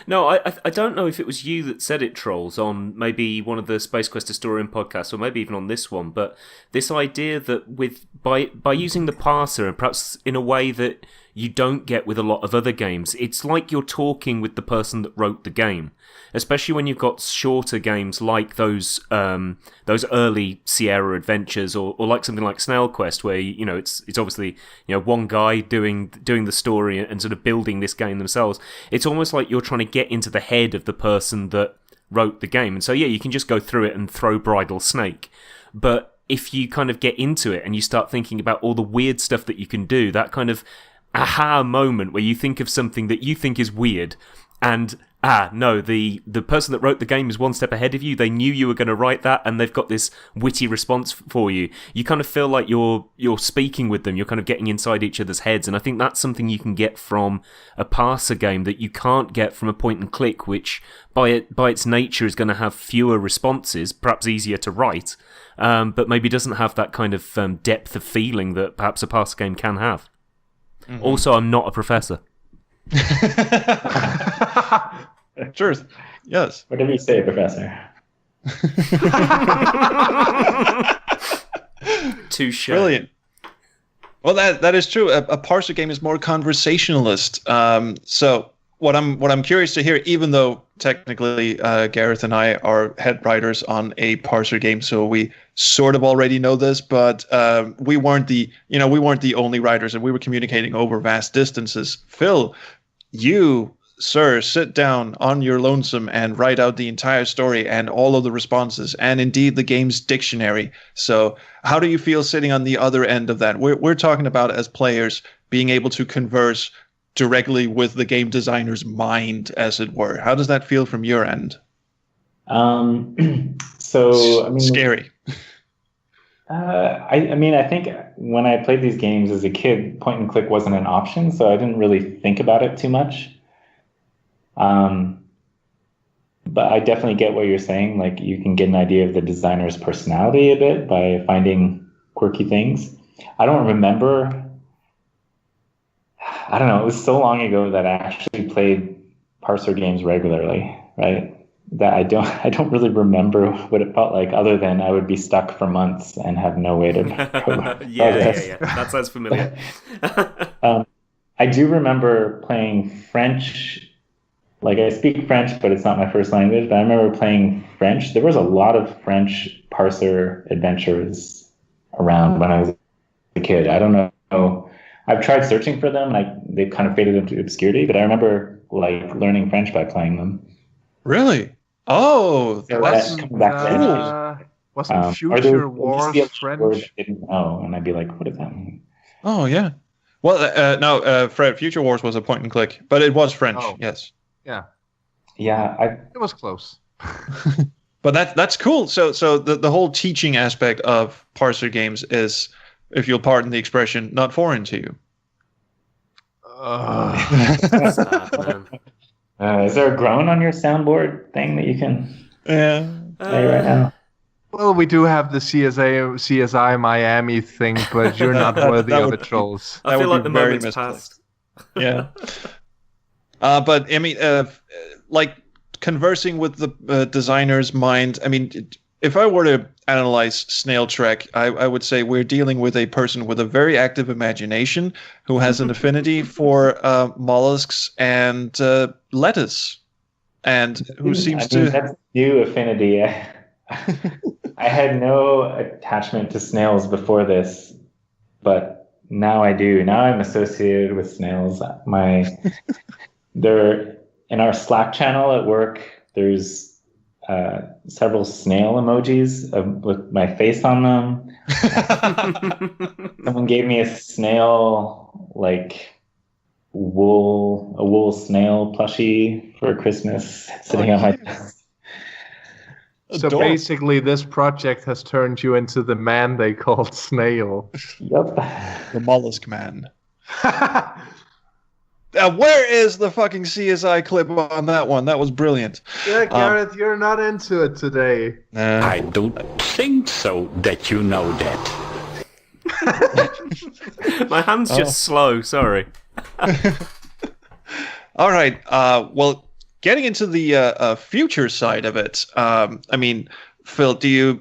No, I don't know if it was you that said it, Trolls, on maybe one of the Space Quest Historian podcasts, or maybe even on this one, but this idea that by using the parser, and perhaps in a way that you don't get with a lot of other games, it's like you're talking with the person that wrote the game. Especially when you've got shorter games like those early Sierra adventures, or like something like Snail Quest, where it's obviously one guy doing the story and sort of building this game themselves. It's almost like you're trying to get into the head of the person that wrote the game, and so you can just go through it and throw bridle snake. But if you kind of get into it and you start thinking about all the weird stuff that you can do, that kind of aha moment where you think of something that you think is weird, and No, the person that wrote the game is one step ahead of you. They knew you were going to write that, and they've got this witty response for you. You kind of feel like you're speaking with them. You're kind of getting inside each other's heads, and I think that's something you can get from a parser game that you can't get from a point and click, which by its nature is going to have fewer responses, perhaps easier to write, but maybe doesn't have that kind of depth of feeling that perhaps a parser game can have. Mm-hmm. Also, I'm not a professor. Truth. Yes. Whatever you say, Professor. Touche. Brilliant. Well, that is true. A parser game is more conversationalist. So what I'm curious to hear, even though technically Gareth and I are head writers on a parser game, so we sort of already know this, but we weren't the only writers, and we were communicating over vast distances. Phil, you, sir, sit down on your lonesome and write out the entire story and all of the responses, and indeed the game's dictionary. So how do you feel sitting on the other end of that? We're talking about, as players, being able to converse directly with the game designer's mind, as it were. How does that feel from your end? Scary. I think when I played these games as a kid, point and click wasn't an option, so I didn't really think about it too much. But I definitely get what you're saying. Like, you can get an idea of the designer's personality a bit by finding quirky things. I don't remember. I don't know. It was so long ago that I actually played parser games regularly, right? That I don't really remember what it felt like, other than I would be stuck for months and have no way to progress. Yeah. That sounds familiar. I do remember playing French. Like, I speak French, but it's not my first language. But I remember playing French. There was a lot of French parser adventures around when I was a kid. I don't know. I've tried searching for them, and they've kind of faded into obscurity. But I remember learning French by playing them. Really? Oh, so wasn't Future Wars French? I didn't know, and I'd be like, "What does that mean?" Oh yeah. Well, no, Fred. Future Wars was a point and click, but it was French. Oh. Yes. Yeah. It was close. But that's cool. So the whole teaching aspect of parser games is, if you'll pardon the expression, not foreign to you. Is there a groan on your soundboard thing that you can play right now? Well, we do have the CSI Miami thing, but you're not worthy of it, trolls. I feel like the moment's passed. Yeah. But I mean, like conversing with the designer's mind. I mean, if I were to analyze Snail Trek, I would say we're dealing with a person with a very active imagination who has an affinity for mollusks and lettuce, and who seems to. That's a new affinity. I had no attachment to snails before this, but now I do. Now I'm associated with snails. They're in our Slack channel at work. There's several snail emojis with my face on them. Someone gave me a snail, a wool snail plushie for Christmas, sitting on my desk. So basically, this project has turned you into the man they called Snail. Yep. The mollusk man. Where is the fucking CSI clip on that one? That was brilliant. Yeah, Gareth, you're not into it today. I don't think so that you know that. My hand's just slow, sorry. All right. Well, getting into the future side of it, I mean, Phil, do you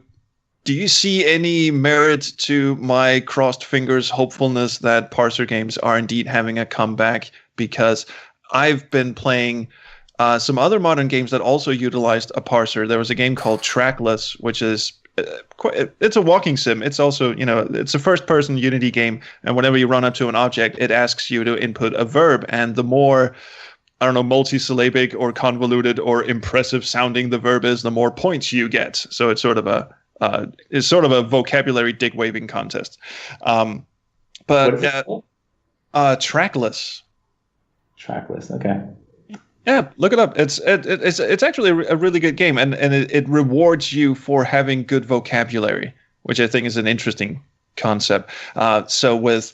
see any merit to my crossed fingers hopefulness that parser games are indeed having a comeback? Because I've been playing some other modern games that also utilized a parser. There was a game called Trackless, which is it's a walking sim. It's also, it's a first-person Unity game, and whenever you run up to an object, it asks you to input a verb, and the more, I don't know, multisyllabic or convoluted or impressive sounding the verb is, the more points you get. So it's sort of a vocabulary dick waving contest. Trackless. Trackless. Trackless, okay. Yeah, look it up. It's actually a really good game, and it rewards you for having good vocabulary, which I think is an interesting concept. So with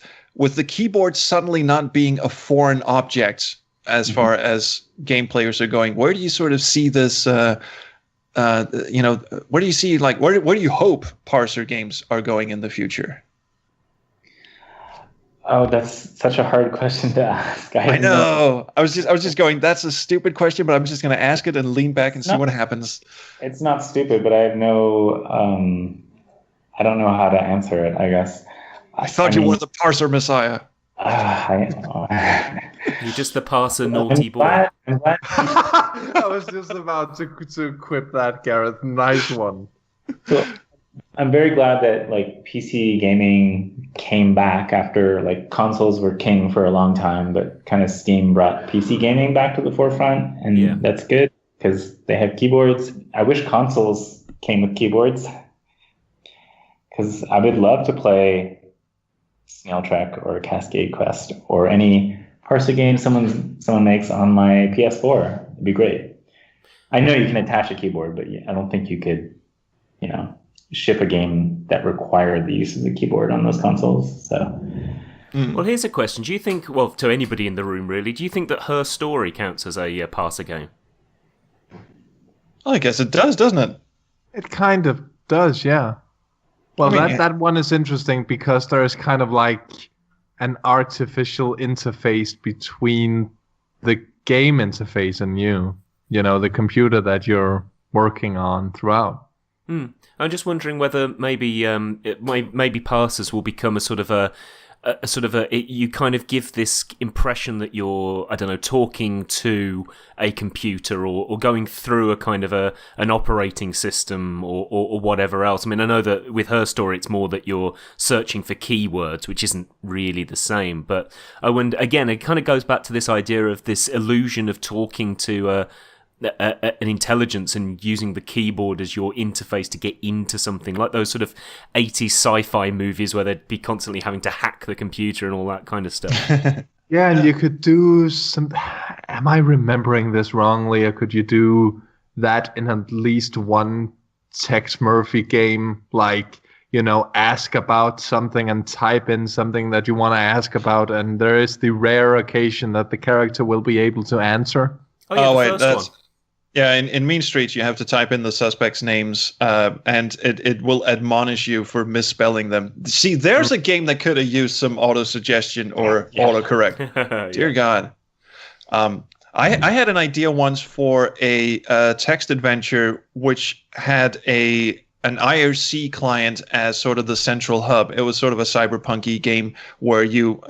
the keyboard suddenly not being a foreign object as far as game players are going, where do you sort of see this? Where do you see where do you hope parser games are going in the future? Oh, that's such a hard question to ask. I know. I was just going, that's a stupid question, but I'm just going to ask it and lean back and see what happens. It's not stupid, but I have no, I don't know how to answer it, I guess. I thought you were the parser messiah. You're just the parser naughty boy. I was just about to quip that, Gareth. Nice one. So, I'm very glad that PC gaming came back after consoles were king for a long time, but kind of Steam brought PC gaming back to the forefront, and that's good because they have keyboards. I wish consoles came with keyboards because I would love to play Snail Trek or Cascade Quest or any parser game someone makes on my PS4. It'd be great. I know you can attach a keyboard, but I don't think you could, ship a game that required the use of the keyboard on those consoles. So, Well, here's a question. Do you think, to anybody in the room really, do you think that Her Story counts as a parser game? I guess it does, doesn't it? It kind of does, yeah. Well, that one is interesting because there is kind of an artificial interface between the game interface and you, the computer that you're working on throughout. I'm just wondering whether maybe parsers will become you kind of give this impression that you're, I don't know, talking to a computer or going through a kind of an operating system or whatever else. I mean, I know that with Her Story, it's more that you're searching for keywords, which isn't really the same. But again, it kind of goes back to this idea of this illusion of talking to an intelligence and using the keyboard as your interface to get into something, like those sort of 80s sci-fi movies where they'd be constantly having to hack the computer and all that kind of stuff. Yeah, and you could do some... Am I remembering this wrongly, or could you do that in at least one Tex Murphy game, ask about something and type in something that you want to ask about, and there is the rare occasion that the character will be able to answer? Wait, that's... One. Yeah, in Mean Streets, you have to type in the suspects' names, and it will admonish you for misspelling them. See, there's a game that could have used some auto-suggestion or autocorrect. Dear God. I had an idea once for a text adventure which had an IRC client as sort of the central hub. It was sort of a cyberpunk-y game where you...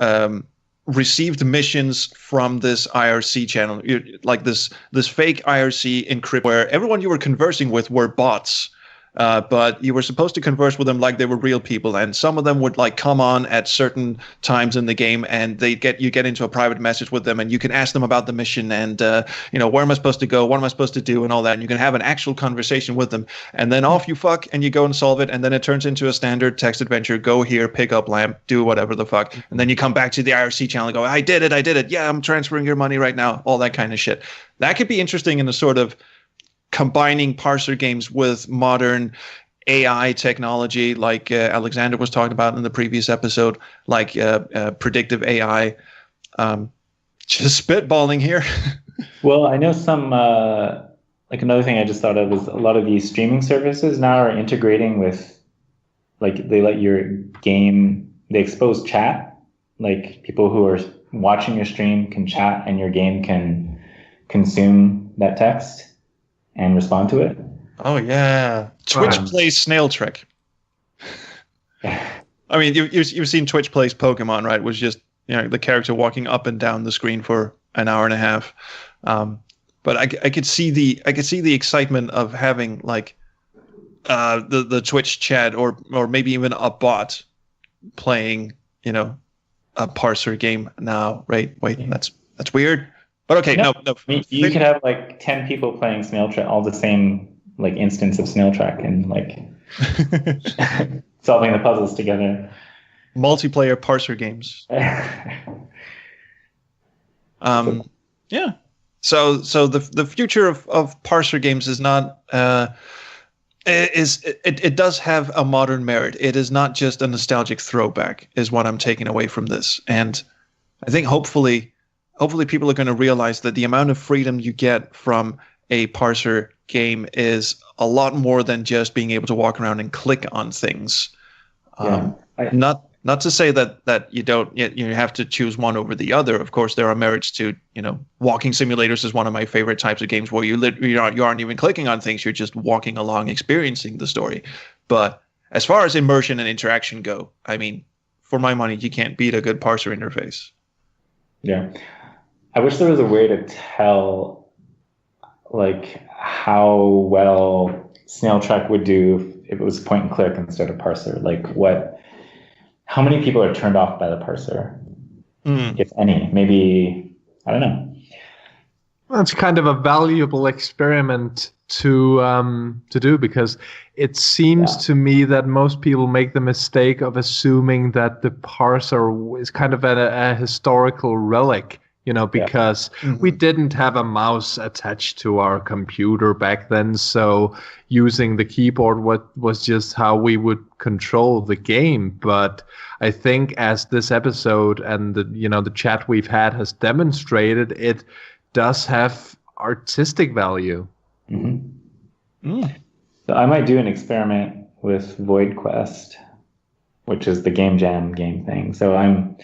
received missions from this IRC channel, like this fake IRC encrypt, where everyone you were conversing with were bots, but you were supposed to converse with them like they were real people, and some of them would come on at certain times in the game, and you get into a private message with them, and you can ask them about the mission and where am I supposed to go, what am I supposed to do, and all that, and you can have an actual conversation with them, and then off you fuck and you go and solve it, and then it turns into a standard text adventure. Go here, pick up lamp, do whatever the fuck, and then you come back to the IRC channel and go, I did it, yeah, I'm transferring your money right now, all that kind of shit. That could be interesting in a sort of combining parser games with modern AI technology, like Alexander was talking about in the previous episode, like predictive AI. Just spitballing here. Well, I know some, another thing I just thought of is a lot of these streaming services now are integrating with, they let your game, they expose chat, people who are watching your stream can chat and your game can consume that text and respond to it. Oh yeah, Twitch plays Snail Trek. I mean, you've seen Twitch plays Pokemon, right? It was just the character walking up and down the screen for an hour and a half. But I could see the excitement of having the Twitch chat or maybe even a bot playing a parser game now. Right? Wait, that's weird. But okay, no. You could have 10 people playing Snail Trek, all the same instance of Snail Trek, and solving the puzzles together. Multiplayer parser games. Yeah. So the future of parser games is not it does have a modern merit. It is not just a nostalgic throwback, is what I'm taking away from this. And I think hopefully people are going to realize that the amount of freedom you get from a parser game is a lot more than just being able to walk around and click on things. Not to say that you have to choose one over the other. Of course, there are merits to, walking simulators is one of my favorite types of games where you aren't even clicking on things. You're just walking along, experiencing the story. But as far as immersion and interaction go, I mean, for my money, you can't beat a good parser interface. Yeah. I wish there was a way to tell, like, how well Snail Trek would do if it was point and click instead of parser. Like, how many people are turned off by the parser, if any? Maybe, I don't know. That's kind of a valuable experiment to do, because it seems to me that most people make the mistake of assuming that the parser is kind of a historical relic, because we didn't have a mouse attached to our computer back then, so using the keyboard was just how we would control the game. But I think, as this episode and the chat we've had has demonstrated, it does have artistic value. Mm-hmm. So I might do an experiment with Void Quest, which is the Game Jam game thing. So I'm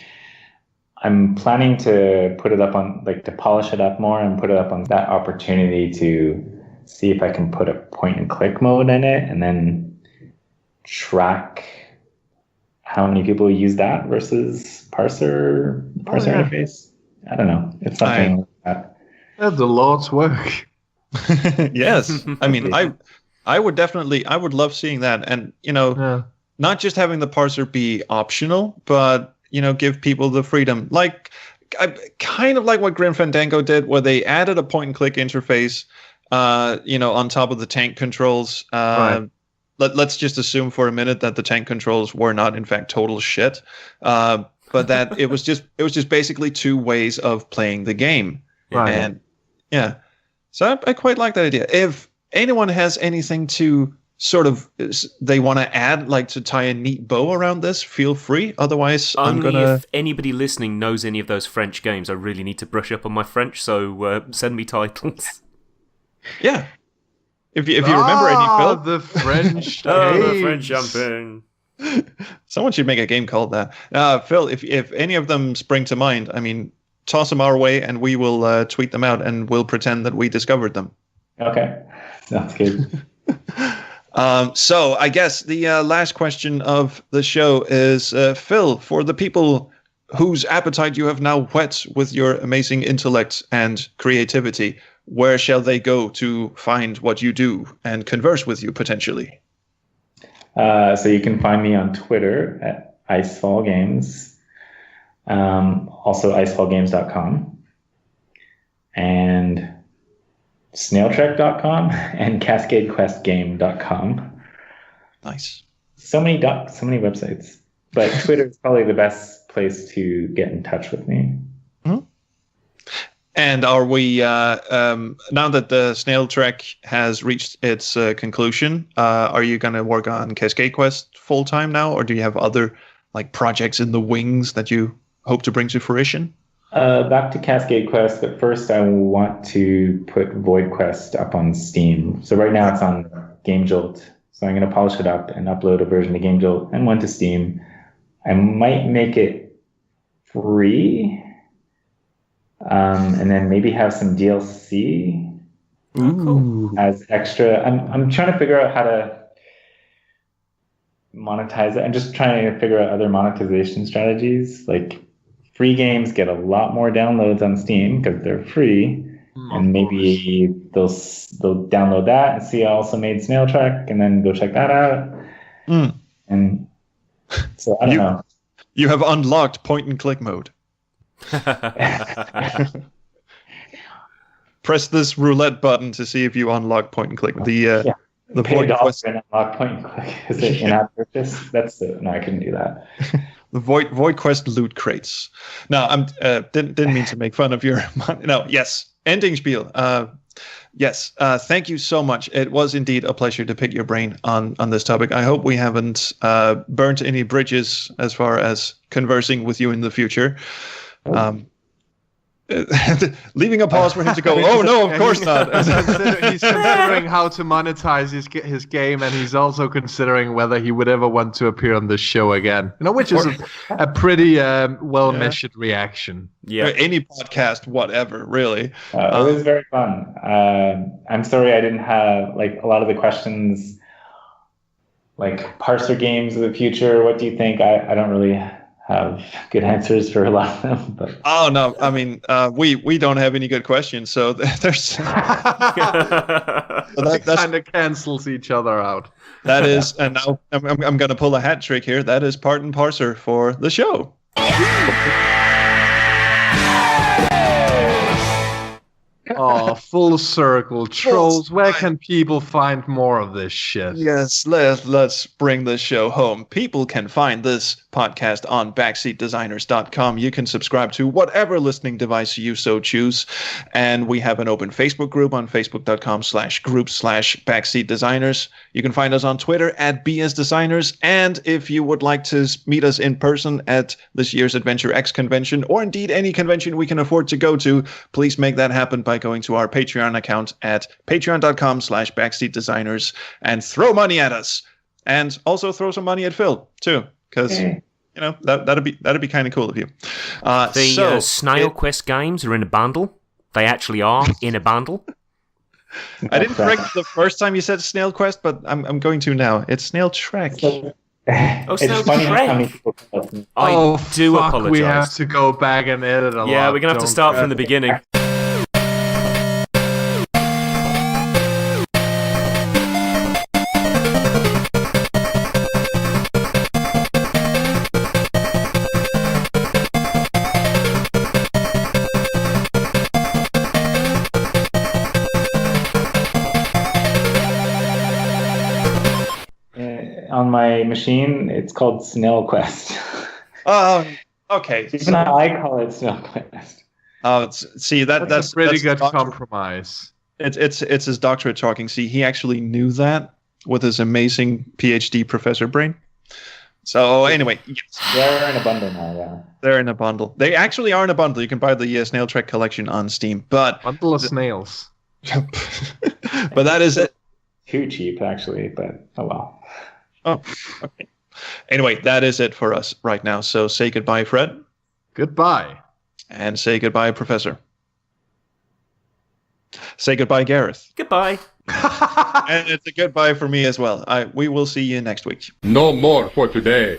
planning to put it up on, like, to polish it up more and put it up on that opportunity to see if I can put a point and click mode in it, and then track how many people use that versus parser interface. I don't know. It's something like that. The Lord's work. Yes. I mean, I would love seeing that. And, not just having the parser be optional, but, give people the freedom. Like, kind of like what Grim Fandango did, where they added a point and click interface, on top of the tank controls. Right. Let's just assume for a minute that the tank controls were not, in fact, total shit. But that it was just basically two ways of playing the game. Right. And yeah. So I quite like that idea. If anyone has anything to sort of they want to add, like to tie a neat bow around this, feel free. Otherwise, if anybody listening knows any of those French games, I really need to brush up on my French, so send me titles. Yeah. If you remember any, Phil. The French the French champagne. Someone should make a game called that. Phil, if any of them spring to mind, I mean, toss them our way and we will tweet them out and we'll pretend that we discovered them. Okay. Sounds good. So I guess the last question of the show is, Phil, for the people whose appetite you have now whet with your amazing intellect and creativity, where shall they go to find what you do and converse with you potentially? So you can find me on Twitter at IceFall Games, also icefallgames.com, and snailtrek.com and cascadequestgame.com. Nice. So many websites, but Twitter is probably the best place to get in touch with me. Mm-hmm. And are we now that the Snail Trek has reached its conclusion? Are you going to work on Cascade Quest full time now, or do you have other projects in the wings that you hope to bring to fruition? Back to Cascade Quest, but first I want to put Void Quest up on Steam. So right now it's on Game Jolt. So I'm going to polish it up and upload a version to Game Jolt and one to Steam. I might make it free, and then maybe have some DLC as extra. I'm trying to figure out how to monetize it. I'm just trying to figure out other monetization strategies. Like, free games get a lot more downloads on Steam because they're free, and maybe they'll download that and see I also made Snail Trek and then go check that out. And so I don't know. You have unlocked point and click mode. Press this roulette button to see if you unlock point and click. The Void Quest and unlock point and click. Is it in-app purchase? No, I couldn't do that. The Void Quest loot crates. No, I didn't mean to make fun of your money. No, yes. ending spiel. Yes, thank you so much. It was indeed a pleasure to pick your brain on this topic. I hope we haven't burnt any bridges as far as conversing with you in the future. Leaving a pause for him to go, oh no, of course not. He's considering how to monetize his game, and he's also considering whether he would ever want to appear on this show again. Which is a pretty well-measured reaction. Yeah, any podcast, whatever, really. It was very fun. I'm sorry I didn't have a lot of the questions, like parser games of the future. What do you think? I don't really have good answers for a lot of them. But. Oh no, I mean we don't have any good questions, so there's that kind of cancels each other out. That is, and now I'm going to pull a hat trick here. That is part and parser for the show. Oh, full circle. Trolls, where can people find more of this shit? Yes, let's bring this show home. People can find this podcast on backseatdesigners.com. You can subscribe to whatever listening device you so choose. And we have an open Facebook group on facebook.com/group/backseatdesigners. You can find us on Twitter at BSDesigners. And if you would like to meet us in person at this year's Adventure X convention, or indeed any convention we can afford to go to, please make that happen by going to our Patreon account at patreon.com/backseatdesigners and throw money at us. And also throw some money at Phil too, because that'd be kind of cool of you. The Snail Quest games are in a bundle. They actually are in a bundle. I didn't correct the first time you said Snail Quest, but I'm going to now. It's Snail Trek. Snail Trek. I do apologize. We have to go back and edit a lot. Yeah, we're going to have to start from the beginning. On my machine, it's called Snail Quest. Oh, okay. Even I call it Snail Quest. See that's a pretty that's good compromise. It's his doctorate talking. See, he actually knew that with his amazing PhD professor brain. So anyway, yes. They're in a bundle now. Yeah, they're in a bundle. They actually are in a bundle. You can buy the Snail Trek collection on Steam, but bundle of snails. But that is it. Too cheap, actually. But oh well. Oh, okay. Anyway, that is it for us right now. So say goodbye, Fred. Goodbye. And say goodbye, Professor. Say goodbye, Gareth. Goodbye. And it's a goodbye for me as well. We will see you next week. No more for today.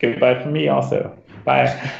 Goodbye from me also. Bye.